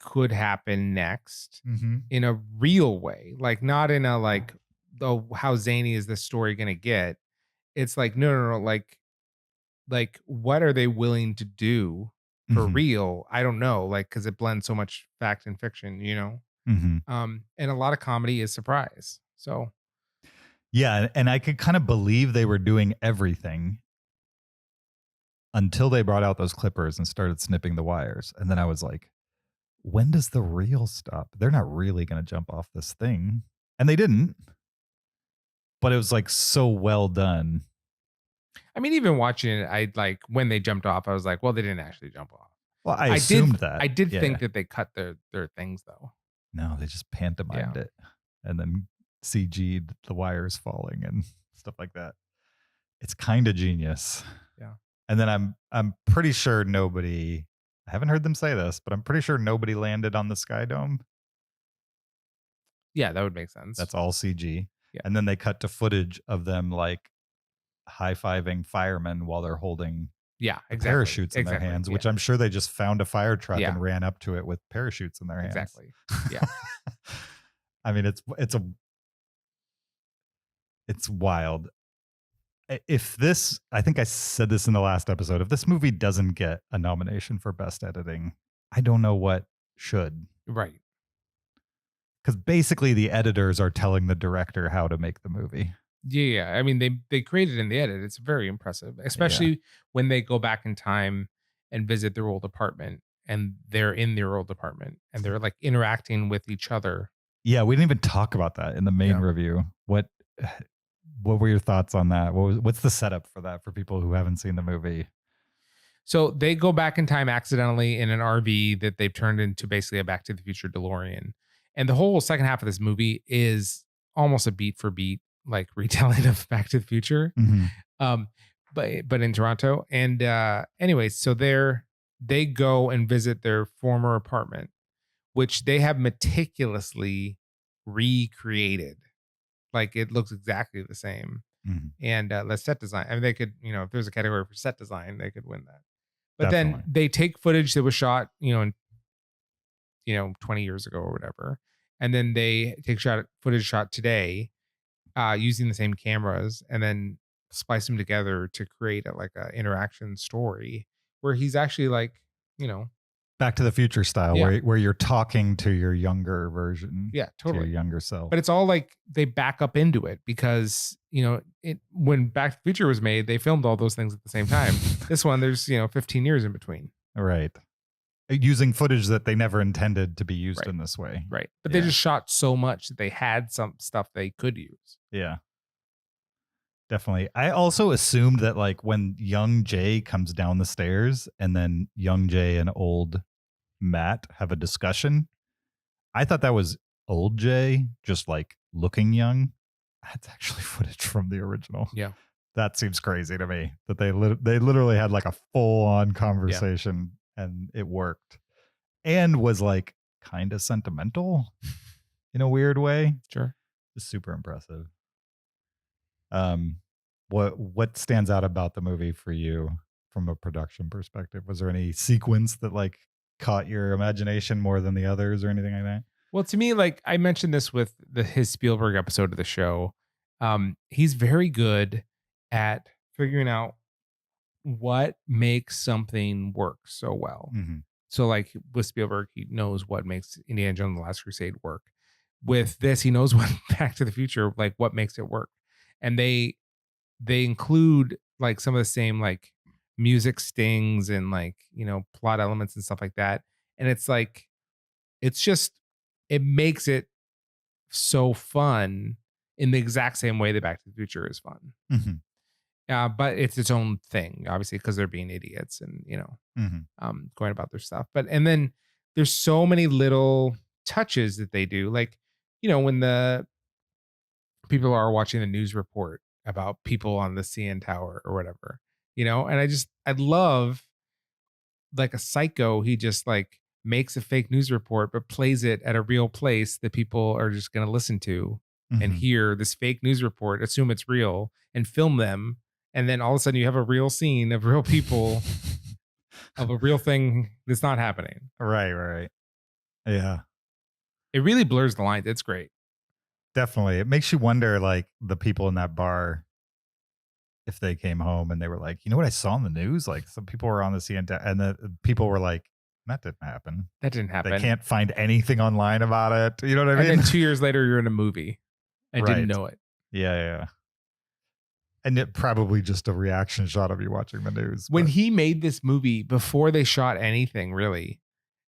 could happen next in a real way, like not in a like, oh, how zany is this story gonna get? It's like no, like what are they willing to do for real? I don't know, like because it blends so much fact and fiction, you know. And a lot of comedy is surprise. So yeah, and I could kind of believe they were doing everything until they brought out those clippers and started snipping the wires, and then I was like, when does the reel stop? They're not really going to jump off this thing. And they didn't. But it was like so well done. I mean, even watching it, I like when they jumped off, I was like, well, they didn't actually jump off. Well, I assumed that. I did think that they cut their things though. No, they just pantomimed it and then CG'd the wires falling and stuff like that. It's kind of genius. Yeah. And then I'm pretty sure nobody, I haven't heard them say this, but I'm pretty sure nobody landed on the Sky Dome. Yeah, that would make sense. That's all CG. Yeah. And then they cut to footage of them like high-fiving firemen while they're holding parachutes in their hands, which I'm sure they just found a fire truck and ran up to it with parachutes in their hands. Exactly. Yeah. I mean, it's wild. If this, I think I said this in the last episode, if this movie doesn't get a nomination for best editing, I don't know what should. Right. Because basically the editors are telling the director how to make the movie. Yeah. I mean, they created in the edit. It's very impressive, especially when they go back in time and visit their old apartment and they're in their old apartment and they're like interacting with each other. Yeah. We didn't even talk about that in the main review. What were your thoughts on that? What's the setup for that for people who haven't seen the movie? So they go back in time accidentally in an RV that they've turned into basically a Back to the Future DeLorean. And the whole second half of this movie is almost a beat for beat, like retelling of Back to the Future. But in Toronto. And anyways, so they go and visit their former apartment, which they have meticulously recreated. Like it looks exactly the same. and let's set design. I mean, they could, if there's a category for set design, they could win that. But Definitely. then they take footage that was shot, in 20 years ago or whatever, and then they take footage shot today, using the same cameras, and then splice them together to create a interaction story where he's actually Back to the Future style, where you're talking to your younger version. Yeah, totally. To your younger self. But it's all they back up into it because, when Back to the Future was made, they filmed all those things at the same time. This one, there's, 15 years in between. Right. Using footage that they never intended to be used in this way. Right. But they just shot so much that they had some stuff they could use. Yeah. Definitely. I also assumed that when young Jay comes down the stairs and then young Jay and old Matt have a discussion, I thought that was old Jay just looking young. That's actually footage from the original. Yeah. That seems crazy to me that they literally had a full on conversation and it worked and was kind of sentimental in a weird way. Sure. Just super impressive. What stands out about the movie for you from a production perspective? Was there any sequence that caught your imagination more than the others or anything like that? Well, to me, I mentioned this with his Spielberg episode of the show. He's very good at figuring out what makes something work so well. So with Spielberg, he knows what makes Indiana Jones and the Last Crusade work. With this, he knows what Back to the Future, what makes it work. And they include some of the same music stings and plot elements and stuff like that. And it's just, it makes it so fun in the exact same way that Back to the Future is fun. But it's its own thing, obviously, because they're being idiots and, going about their stuff. And then there's so many little touches that they do. When the people are watching the news report about people on the CN Tower or whatever, and I love a psycho. He just makes a fake news report, but plays it at a real place that people are just going to listen to and hear this fake news report, assume it's real and film them. And then all of a sudden you have a real scene of real people of a real thing that's not happening. Right. Yeah. It really blurs the lines. It's great. Definitely. It makes you wonder, the people in that bar, if they came home and they were you know what I saw in the news? Some people were on the CN and the people were that didn't happen. That didn't happen. They can't find anything online about it. You know what I mean? And then 2 years later, you're in a movie and didn't know it. Yeah. And it probably just a reaction shot of you watching the news. When he made this movie, before they shot anything, really,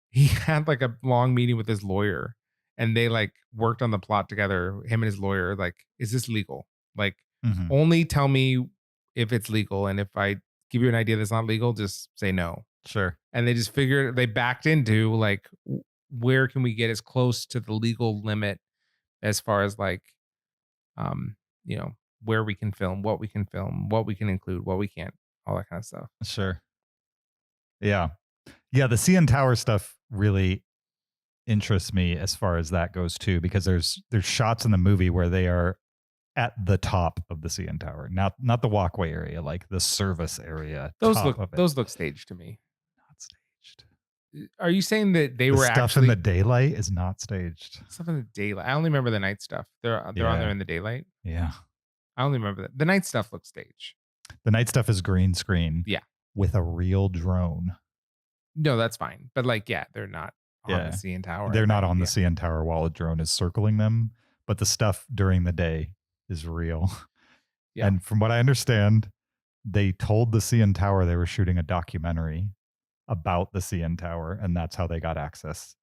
he had a long meeting with his lawyer and they worked on the plot together, him and his lawyer. Is this legal? Only tell me if it's legal. And if I give you an idea that's not legal, just say no. Sure. And they just they backed into where can we get as close to the legal limit as far as where we can film, what we can include, what we can't, all that kind of stuff. Sure. Yeah. The CN Tower stuff really interests me as far as that goes too, because there's shots in the movie where they are at the top of the CN Tower, not the walkway area, the service area. Those look staged to me. Not staged. Are you saying that they were stuff actually in the daylight is not staged? Stuff in the daylight. I only remember the night stuff. They're on there in the daylight. Yeah. I only remember that. The night stuff looks staged. The night stuff is green screen. Yeah. With a real drone. No, that's fine. But they're not on the CN Tower. They're not on the CN Tower while a drone is circling them, but the stuff during the day is real. Yeah. And from what I understand, they told the CN Tower they were shooting a documentary about the CN Tower, and that's how they got access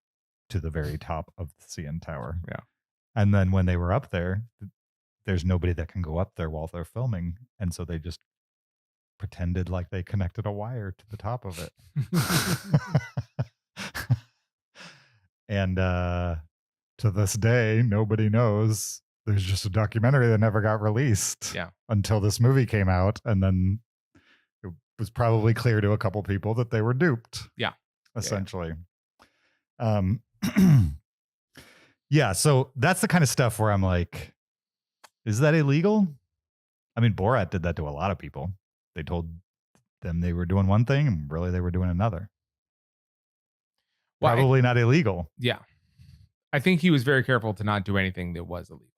to the very top of the CN Tower. Yeah. And then when they were up there, there's nobody that can go up there while they're filming, and so they just pretended like they connected a wire to the top of it. And to this day, nobody knows. There's just a documentary that never got released until this movie came out. And then it was probably clear to a couple people that they were duped. Yeah. Essentially. Yeah. So that's the kind of stuff where I'm like, is that illegal? I mean, Borat did that to a lot of people. They told them they were doing one thing and really they were doing another. Well, Probably not illegal. Yeah. I think he was very careful to not do anything that was illegal.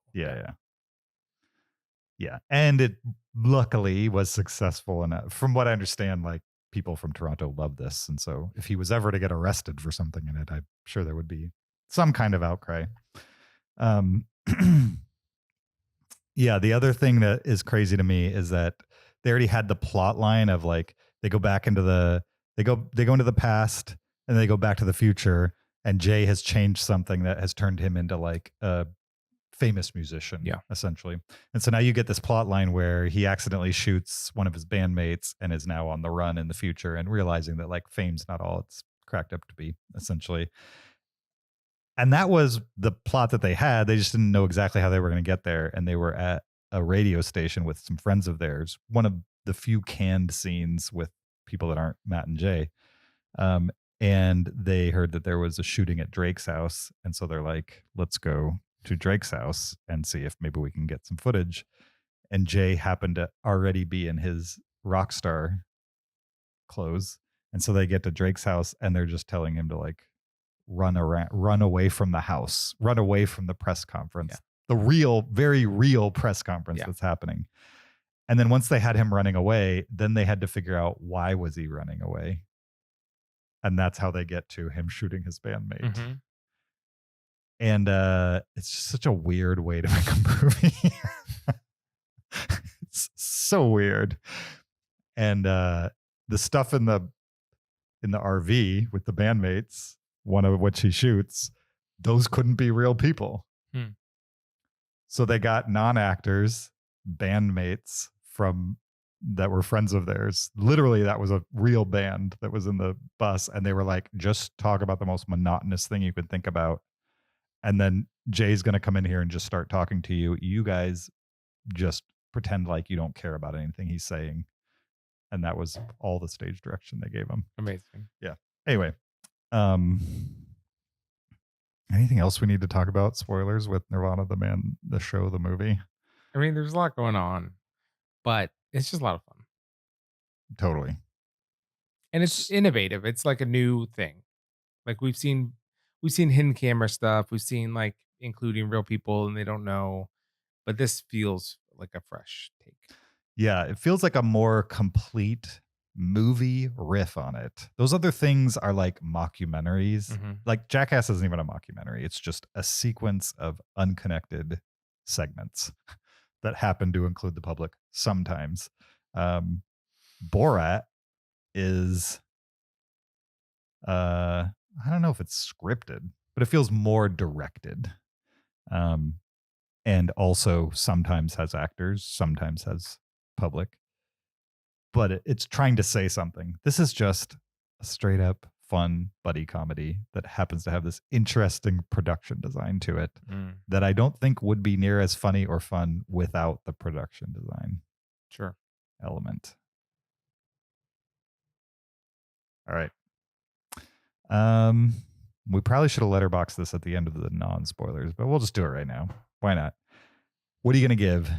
Yeah. And it luckily was successful enough. From what I understand, like people from Toronto love this. And so if he was ever to get arrested for something in it, I'm sure there would be some kind of outcry. Yeah, the other thing that is crazy to me is that they already had the plot line of like they go into the past and they go back to the future, and Jay has changed something that has turned him into like a famous musician, essentially. And so now you get this plot line where he accidentally shoots one of his bandmates and is now on the run in the future and realizing that like fame's not all it's cracked up to be, essentially. And that was the plot that they had. They just didn't know exactly how they were going to get there. And they were at a radio station with some friends of theirs, one of the few canned scenes with people that aren't Matt and Jay. And they heard that there was a shooting at Drake's house. And so they're like, let's go to Drake's house and see if maybe we can get some footage. And Jay happened to already be in his rock star clothes. And so they get to Drake's house and they're just telling him to like run away from the house, run away from the press conference, the real, very real press conference that's happening. And then once they had him running away, then they had to figure out why was he running away. And that's how they get to him shooting his bandmate. Mm-hmm. And it's just such a weird way to make a movie. It's so weird. And the stuff in the RV with the bandmates, one of which he shoots, those couldn't be real people. So they got non-actors, bandmates that were friends of theirs. Literally, that was a real band that was in the bus. And they were like, just talk about the most monotonous thing you could think about. And then Jay's going to come in here and just start talking to you. You guys just pretend like you don't care about anything he's saying. And that was all the stage direction they gave him. Amazing. Yeah. Anyway, anything else we need to talk about? Spoilers with Nirvana, the show, the movie. I mean, there's a lot going on, but it's just a lot of fun. Totally. And it's innovative. It's like a new thing. Like we've seen hidden camera stuff. We've seen like including real people and they don't know, but this feels like a fresh take. Yeah, it feels like a more complete movie riff on it. Those other things are like mockumentaries. Mm-hmm. Like Jackass isn't even a mockumentary. It's just a sequence of unconnected segments that happen to include the public sometimes. Borat is, I don't know if it's scripted, but it feels more directed. And also sometimes has actors, sometimes has public. But it's trying to say something. This is just a straight up fun buddy comedy that happens to have this interesting production design to it that I don't think would be near as funny or fun without the production design element. All right. We probably should have letterboxed this at the end of the non-spoilers, but we'll just do it right now. Why not? What are you going to give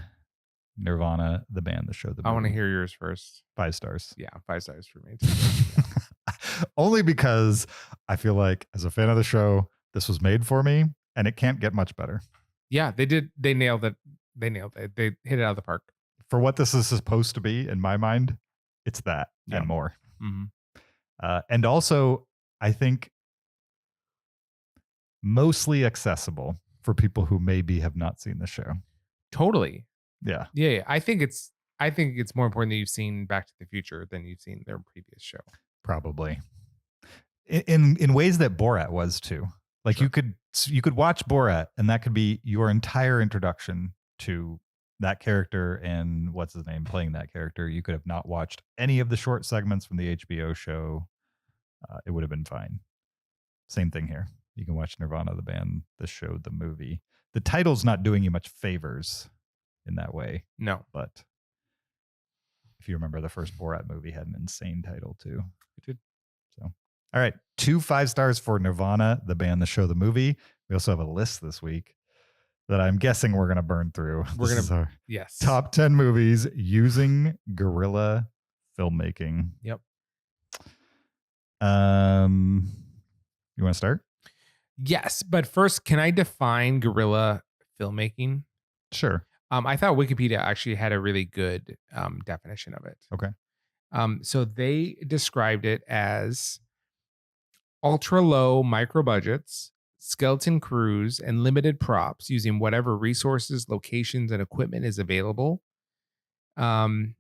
Nirvana, the band, the show, the movie? I want to hear yours first. 5 stars. Yeah, 5 stars for me too. Yeah. Only because I feel like as a fan of the show, this was made for me and it can't get much better. Yeah, they did. They nailed it. They hit it out of the park. For what this is supposed to be, in my mind, it's that and more. Mm-hmm. And also, I think mostly accessible for people who maybe have not seen the show. Totally. Yeah. Yeah. I think it's more important that you've seen Back to the Future than you've seen their previous show. Probably. In ways that Borat was too. Like you could watch Borat and that could be your entire introduction to that character and what's his name playing that character. You could have not watched any of the short segments from the HBO show. It would have been fine. Same thing here. You can watch Nirvana, the band, the show, the movie. The title's not doing you much favors in that way. No. But if you remember, the first Borat movie had an insane title too. It did. So, all right. 2 5 stars for Nirvana, the band, the show, the movie. We also have a list this week. that I'm guessing we're going to burn through. We're This is our Yes. top 10 movies using guerrilla filmmaking. Yep. You want to start? Yes, but first, can I define guerrilla filmmaking? Sure. I thought Wikipedia actually had a really good definition of it. Okay. So they described it as ultra low micro budgets, skeleton crews, and limited props using whatever resources, locations, and equipment is available. And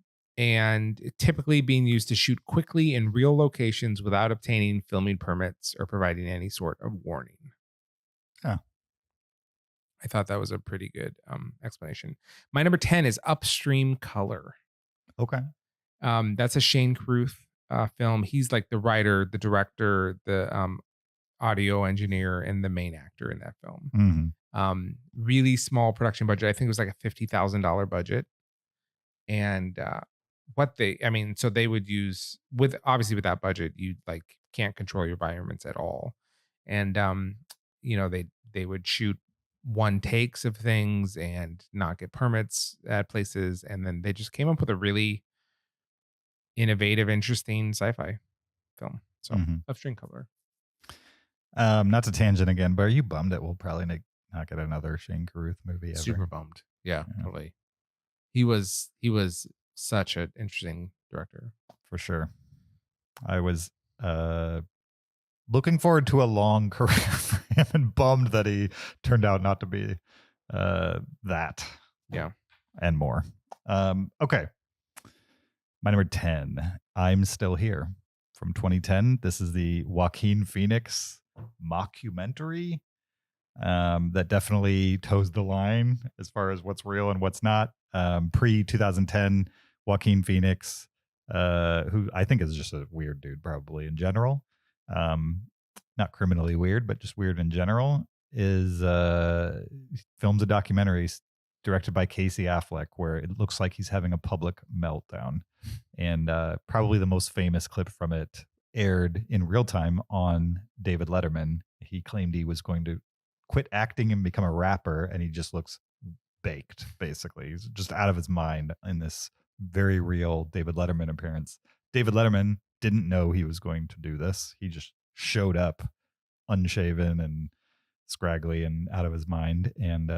typically being used to shoot quickly in real locations without obtaining filming permits or providing any sort of warning. Oh. I thought that was a pretty good explanation. My number 10 is Upstream Color. Okay. That's a Shane Carruth film. He's like the writer, the director, the audio engineer, and the main actor in that film. Mm-hmm. Really small production budget. I think it was like a $50,000 budget. And so they would use with that budget, you like can't control your environments at all. And they would shoot one takes of things and not get permits at places. And then they just came up with a really innovative, interesting sci-fi film. So Upstream Color. Not to tangent again, but are you bummed that we'll probably not get another Shane Carruth movie ever? Super bummed. Yeah, totally. He was such an interesting director. For sure. I was looking forward to a long career for him and bummed that he turned out not to be that. Yeah. And more. Okay. My number 10, I'm Still Here from 2010. This is the Joaquin Phoenix mockumentary that definitely toes the line as far as what's real and what's not. Pre-2010, Joaquin Phoenix, who I think is just a weird dude probably in general. Not criminally weird, but just weird in general, is films a documentary directed by Casey Affleck where it looks like he's having a public meltdown. And probably the most famous clip from it aired in real time on David Letterman. He claimed he was going to quit acting and become a rapper, and he just looks baked, basically. He's just out of his mind in this very real David Letterman appearance. David Letterman didn't know he was going to do this. He just showed up unshaven and scraggly and out of his mind. And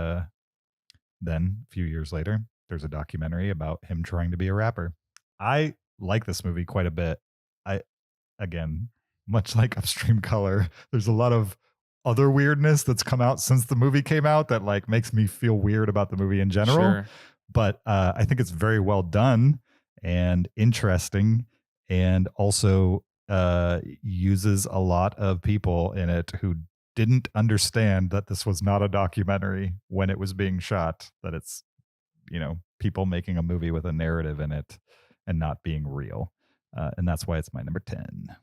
then a few years later, there's a documentary about him trying to be a rapper. I like this movie quite a bit. Again, much like Upstream Color, there's a lot of other weirdness that's come out since the movie came out that like makes me feel weird about the movie in general. Sure. But I think it's very well done and interesting, and also uses a lot of people in it who didn't understand that this was not a documentary when it was being shot, that it's, people making a movie with a narrative in it and not being real. And that's why it's my number 10.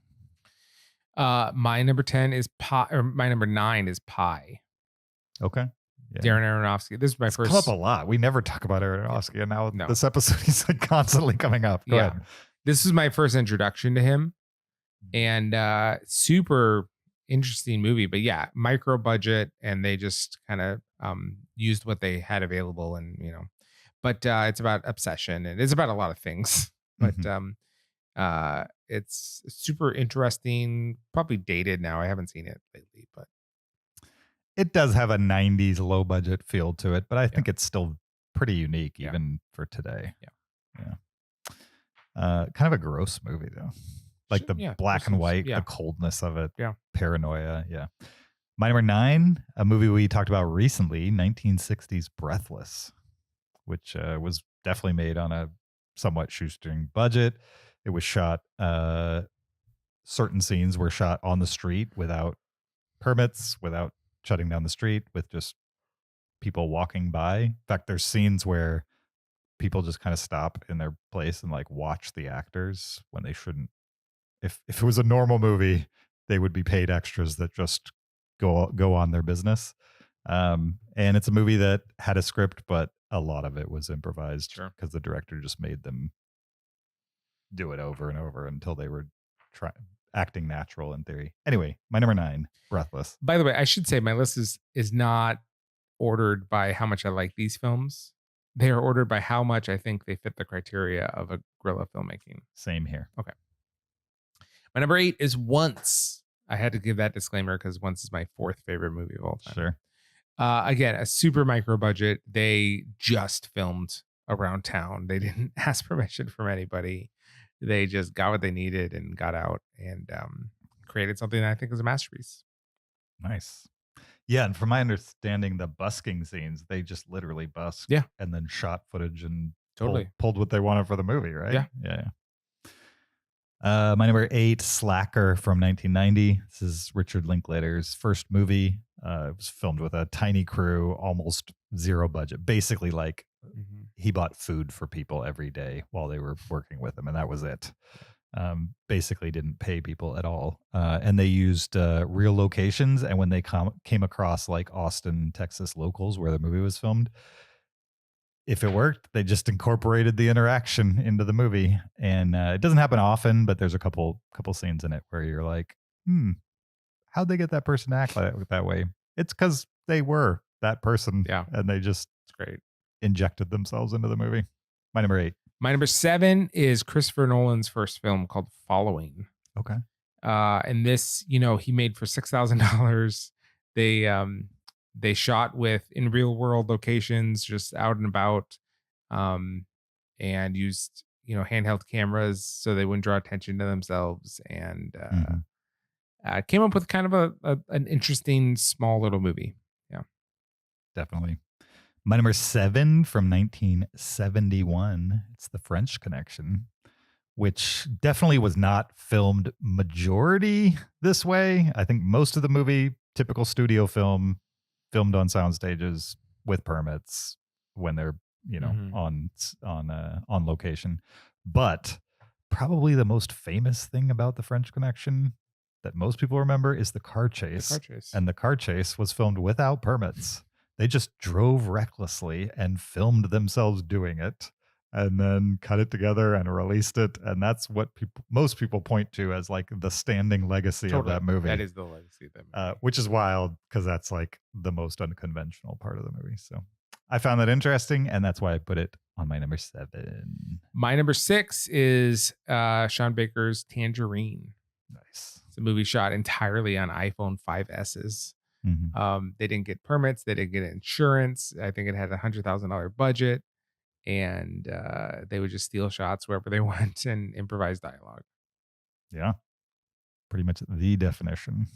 My number 10 is my number 9 is Pi. Okay. Yeah. Darren Aronofsky. This is my first. Come up a lot. We never talk about Aronofsky, and now this episode is like constantly coming up. Go ahead. This is my first introduction to him, and super interesting movie. But yeah, micro budget, and they just kind of used what they had available, and but it's about obsession, and it's about a lot of things. But it's super interesting. Probably dated now. I haven't seen it lately, but it does have a 90s low budget feel to it, but I think it's still pretty unique even for today. Kind of a gross movie though. Like the black and white, the coldness of it, paranoia. Yeah. My number 9, a movie we talked about recently, 1960s Breathless, which was definitely made on a somewhat shoestring budget. It was shot, certain scenes were shot on the street without permits, without shutting down the street, with just people walking by. In fact, there's scenes where people just kind of stop in their place and like watch the actors when they shouldn't. If it was a normal movie, they would be paid extras that just go on their business. And it's a movie that had a script, but a lot of it was improvised because the director just made them do it over and over until they were acting natural in theory. Anyway, my number 9, Breathless. By the way, I should say my list is not ordered by how much I like these films. They are ordered by how much I think they fit the criteria of a guerrilla filmmaking. Same here. Okay. My number 8 is Once. I had to give that disclaimer because Once is my 4th favorite movie of all time. Sure. Again, a super micro budget. They just filmed around town. They didn't ask permission from anybody. They just got what they needed and got out and created something that I think is a masterpiece. Nice. Yeah, and from my understanding, the busking scenes, they just literally busked Yeah. and then shot footage and Totally. pulled what they wanted for the movie, right? Yeah. Yeah. My number 8, Slacker from 1990. This is Richard Linklater's first movie. It was filmed with a tiny crew, almost zero budget. Basically, like he bought food for people every day while they were working with him, and that was it. Basically didn't pay people at all. And they used real locations. And when they came across like Austin, Texas locals where the movie was filmed, if it worked, they just incorporated the interaction into the movie. And it doesn't happen often, but there's a couple scenes in it where you're like, how'd they get that person to act like that way? It's because they were that person. Yeah. And they just It's great. injected themselves into the movie. My number 8. My number 7 is Christopher Nolan's first film called Following. Okay. And this, he made for $6,000. They shot in real world locations, just out and about, and used, handheld cameras so they wouldn't draw attention to themselves, and came up with kind of an interesting small little movie. Yeah, Definitely. My number 7 from 1971. It's The French Connection, which definitely was not filmed majority this way. I think most of the movie, typical studio film, filmed on sound stages with permits when they're, on location. But probably the most famous thing about The French Connection that most people remember is the car chase. And the car chase was filmed without permits. They just drove recklessly and filmed themselves doing it and then cut it together and released it. And that's what most people point to as like the standing legacy of that movie. That is the legacy of that movie. Which is wild because that's like the most unconventional part of the movie. So I found that interesting, and that's why I put it on my number 7. My number 6 is Sean Baker's Tangerine. Nice. It's a movie shot entirely on iPhone 5S's. They didn't get permits. They didn't get insurance. I think it had $100,000 budget, and they would just steal shots wherever they went and improvise dialogue. Yeah, pretty much the definition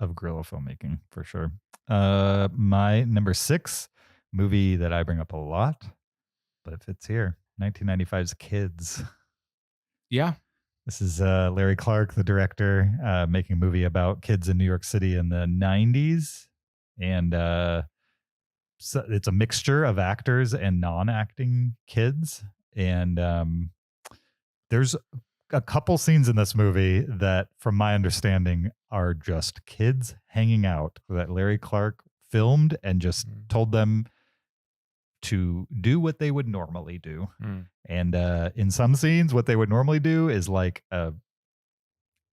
of guerrilla filmmaking for sure. My number 6 movie that I bring up a lot, but it fits here. 1995's Kids. Yeah. This is Larry Clark, the director, making a movie about kids in New York City in the 90s. And so it's a mixture of actors and non-acting kids. And there's a couple scenes in this movie that, from my understanding, are just kids hanging out that Larry Clark filmed and just told them to do what they would normally do. And in some scenes, what they would normally do is like a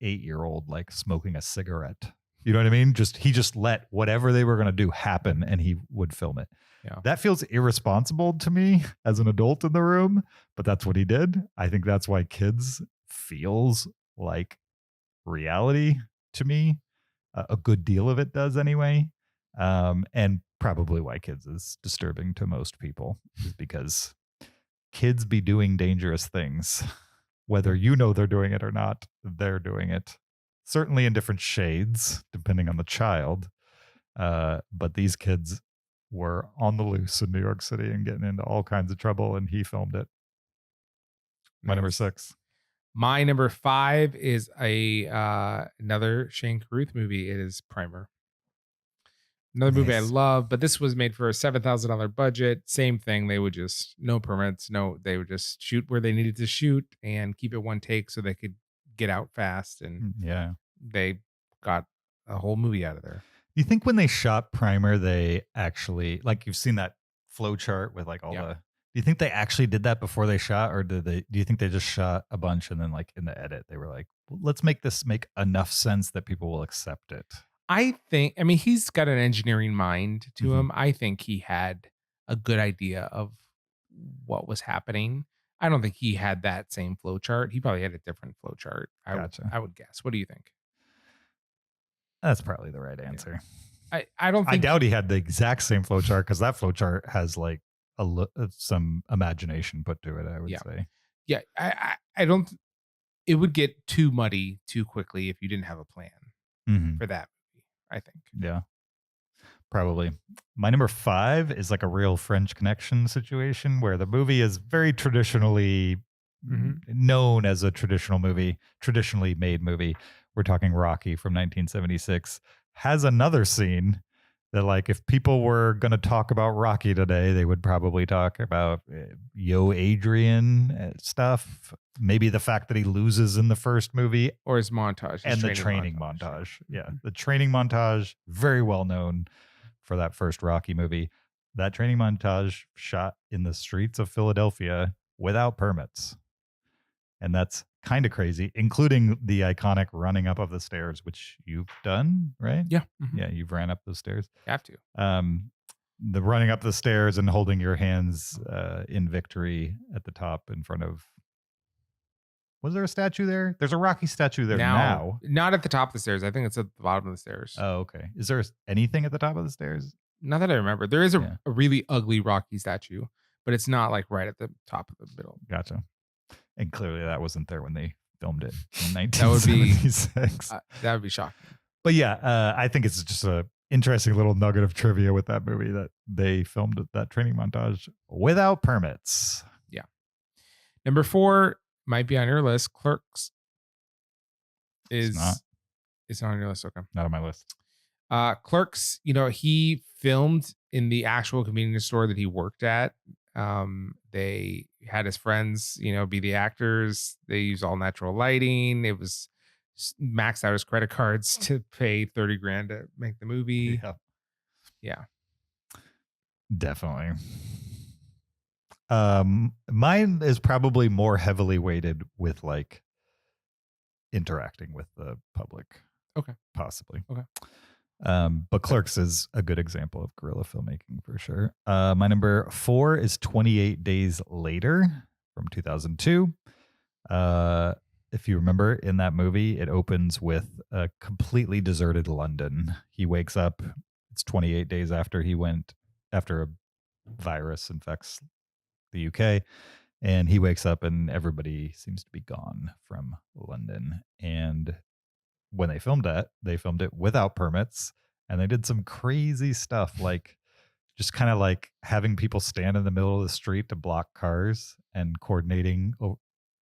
8-year-old like smoking a cigarette. You know what I mean? He just let whatever they were going to do happen, and he would film it. Yeah. That feels irresponsible to me as an adult in the room, but that's what he did. I think that's why Kids feels like reality to me. A good deal of it does anyway. And probably why Kids is disturbing to most people is because kids be doing dangerous things. Whether you know they're doing it or not, they're doing it. Certainly in different shades, depending on the child. But these kids were on the loose in New York City and getting into all kinds of trouble, and he filmed it. My number 6. My number 5 is another Shane Carruth movie. It is Primer. Another movie I love, but this was made for a $7,000 budget. Same thing. They would just, no permits. They would just shoot where they needed to shoot and keep it one take so they could get out fast. And they got a whole movie out of there. You think when they shot Primer, they actually, like, you've seen that flow chart with like all the, do you think they actually did that before they shot, or do you think they just shot a bunch and then like in the edit, they were like, let's make this make enough sense that people will accept it? I think, I mean, he's got an engineering mind to Mhm. him. I think he had a good idea of what was happening. I don't think he had that same flow chart. He probably had a different flow chart. Gotcha. I would guess. What do you think? That's probably the right answer. I don't I think doubt he had the exact same flow chart because that flow chart has like some imagination put to it, I would Yeah. say. Yeah, I don't. It would get too muddy too quickly if you didn't have a plan Mhm. for that movie, I think. Yeah, probably. My number 5 is like a real French Connection situation where the movie is very traditionally known as a traditionally made movie. We're talking Rocky from 1976. Has another scene that, like, if people were going to talk about Rocky today, they would probably talk about Yo Adrian stuff. Maybe the fact that he loses in the first movie. Or his montage. And the training montage. Yeah. The training montage, very well known for that first Rocky movie. That training montage shot in the streets of Philadelphia without permits. And that's kind of crazy, including the iconic running up of the stairs, which you've done, right? Yeah. Yeah, you've ran up those stairs. You have to. The running up the stairs and holding your hands in victory at the top in front of. Was there a statue there? There's a Rocky statue there now. Not at the top of the stairs. I think it's at the bottom of the stairs. Oh, okay. Is there anything at the top of the stairs? Not that I remember. There is a really ugly Rocky statue, but it's not like right at the top of the middle. Gotcha. And clearly that wasn't there when they filmed it in 1976. That would be shocking. But yeah, I think it's just a interesting little nugget of trivia with that movie that they filmed that training montage without permits. Yeah. Number 4 might be on your list. Clerks is not. It's not on your list. Okay. Not on my list. Clerks, he filmed in the actual convenience store that he worked at. They had his friends, be the actors. They used all natural lighting. It was maxed out his credit cards to pay $30,000 to make the movie. Yeah. Definitely. Mine is probably more heavily weighted with like interacting with the public. Okay. Possibly. Okay. But Clerks is a good example of guerrilla filmmaking for sure. My number 4 is 28 Days Later from 2002. If you remember, in that movie, it opens with a completely deserted London. He wakes up. It's 28 days after after a virus infects the UK, and he wakes up and everybody seems to be gone from London. And when they filmed it without permits, and they did some crazy stuff, like just kind of like having people stand in the middle of the street to block cars and coordinating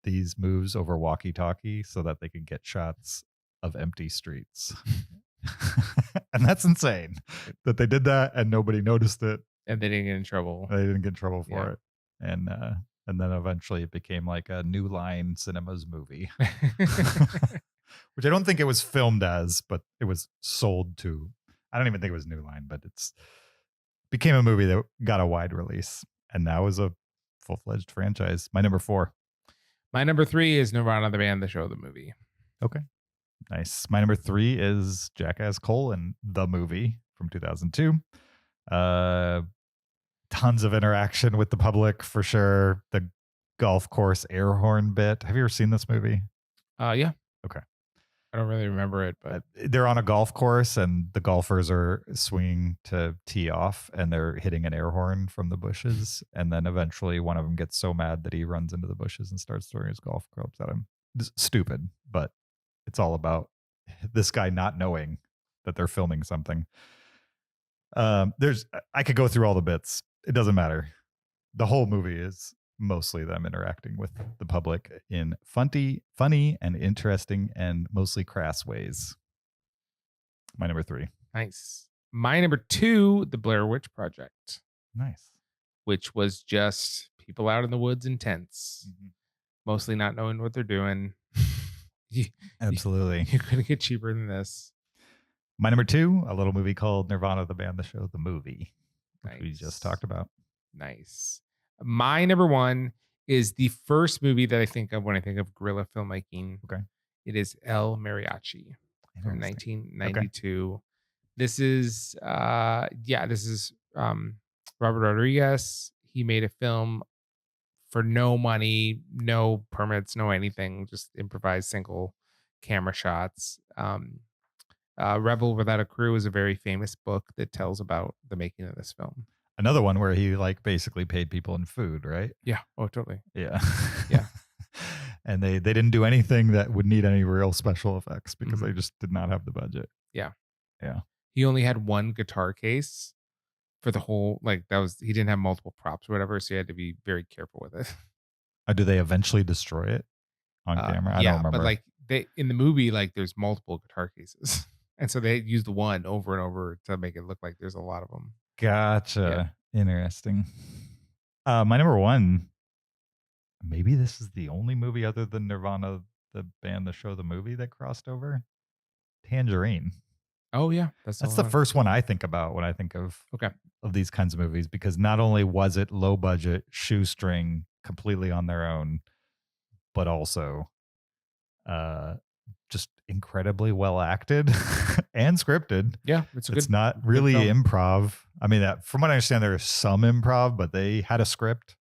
these moves over walkie-talkie so that they could get shots of empty streets. And that's insane that they did that and nobody noticed it. And they didn't get in trouble. They didn't get in trouble for it. And then eventually it became like a New Line Cinemas movie. Which I don't think it was filmed as, but it was sold to. I don't even think it was New Line, but became a movie that got a wide release and now is a full-fledged franchise. My number 4. My number 3 is Nirvana, the band, the show, the movie. Okay. Nice. My number 3 is Jackass Colon, the movie from 2002. Tons of interaction with the public for sure. The golf course air horn bit. Have you ever seen this movie? Yeah. Okay. I don't really remember it, but they're on a golf course and the golfers are swinging to tee off and they're hitting an air horn from the bushes. And then eventually one of them gets so mad that he runs into the bushes and starts throwing his golf clubs at him. It's stupid, but it's all about this guy not knowing that they're filming something. I could go through all the bits. It doesn't matter. The whole movie is mostly them interacting with the public in funny and interesting and mostly crass ways. My number 3. Nice. My number 2, The Blair Witch Project. Nice. Which was just people out in the woods in tents, mostly not knowing what they're doing. Absolutely. You couldn't get cheaper than this. My number 2, a little movie called Nirvana, the band, the show, the movie, which we just talked about. Nice. My number 1 is the first movie that I think of when I think of guerrilla filmmaking. Okay. It is El Mariachi from 1992. This is Robert Rodriguez. He made a film for no money, no permits, no anything, just improvised single camera shots. Rebel Without a Crew is a very famous book that tells about the making of this film. Another one where he like basically paid people in food, right? Yeah. Oh, totally. Yeah. Yeah. And they didn't do anything that would need any real special effects because Mhm. they just did not have the budget. Yeah. Yeah. He only had one guitar case for the whole, like he didn't have multiple props or whatever, so he had to be very careful with it. Do they eventually destroy it on camera? I Yeah, don't remember. but like in the movie, like there's multiple guitar cases. And so they used one over and over to make it look like there's a lot of them. Gotcha. Interesting. My number one, maybe this is the only movie other than Nirvana, the band, the show, the movie that crossed over. Tangerine. Oh yeah, That's the first one I think about when I think of these kinds of movies, because not only was it low budget, shoestring, completely on their own, but also just incredibly well acted and scripted. Yeah, it's not really improv. I mean, from what I understand, there is some improv, but they had a script.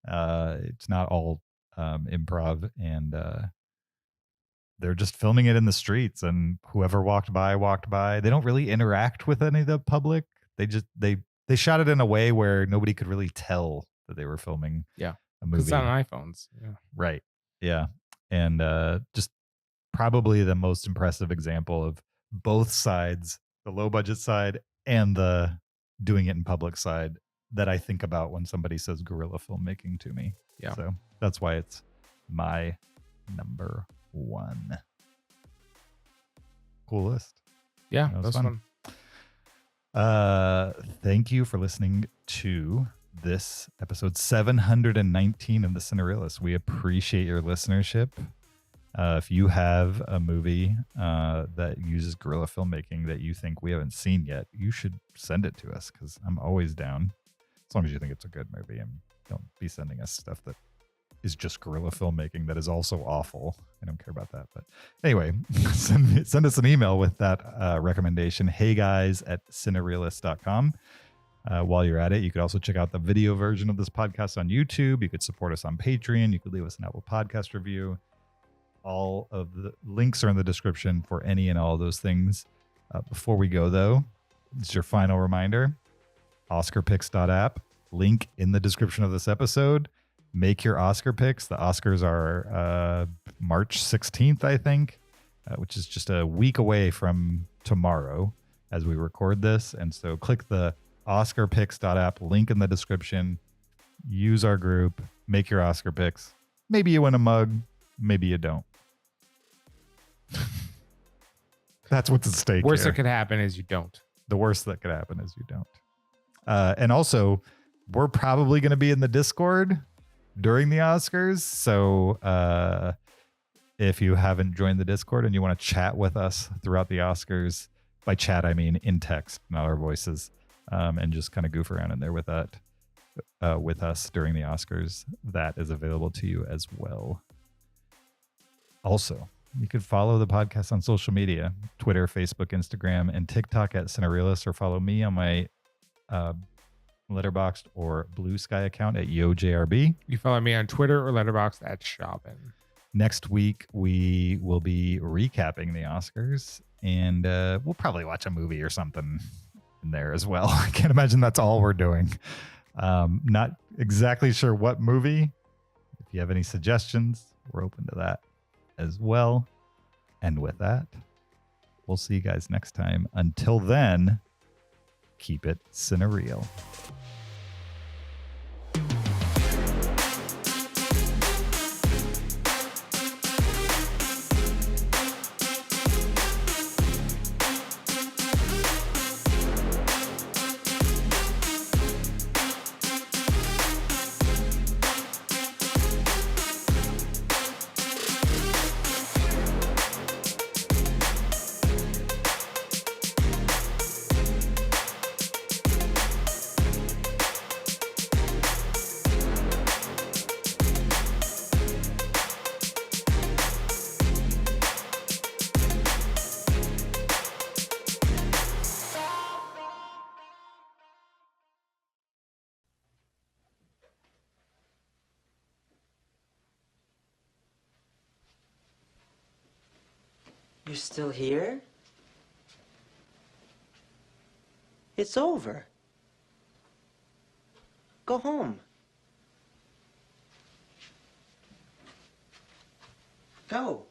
It's not all improv, and they're just filming it in the streets, and whoever walked by. They don't really interact with any of the public. They shot it in a way where nobody could really tell that they were filming a movie. It's on iPhones. Yeah. Right. Yeah. And just probably the most impressive example of both sides, the low budget side and the doing it in public side, that I think about when somebody says guerrilla filmmaking to me. Yeah. So that's why it's my number one. Cool list. Yeah, that was fun. Thank you for listening to this episode 719 of the Cinereelists. We appreciate your listenership. If you have a movie that uses guerrilla filmmaking that you think we haven't seen yet, you should send it to us, because I'm always down, as long as you think it's a good movie, and don't be sending us stuff that is just guerrilla filmmaking that is also awful. I don't care about that. But anyway, send us an email with that recommendation, heyguys@cinereelists.com. While you're at it, you could also check out the video version of this podcast on YouTube. You could support us on Patreon. You could leave us an Apple Podcast review. All of the links are in the description for any and all of those things. Before we go, though, this is your final reminder. OscarPicks.app, link in the description of this episode. Make your Oscar picks. The Oscars are March 16th, I think, which is just a week away from tomorrow as we record this. And so click the OscarPicks.app link in the description. Use our group. Make your Oscar picks. Maybe you win a mug. Maybe you don't. That's what's at stake. Worst here. that could happen is you don't. The worst that could happen is you don't. And also, we're probably going to be in the Discord during the Oscars. So if you haven't joined the Discord and you want to chat with us throughout the Oscars, by chat, I mean in text, not our voices, and just kind of goof around in there with that, with us during the Oscars, that is available to you as well. Also, you could follow the podcast on social media, Twitter, Facebook, Instagram, and TikTok at Cinereelists, or follow me on my Letterboxd or Blue Sky account at YoJRB. You follow me on Twitter or Letterboxd at Shopping. Next week, we will be recapping the Oscars, and we'll probably watch a movie or something in there as well. I can't imagine that's all we're doing. Not exactly sure what movie. If you have any suggestions, we're open to that as well. And with that, we'll see you guys next time. Until then, keep it cinereal. You're still here? It's over. Go home. Go.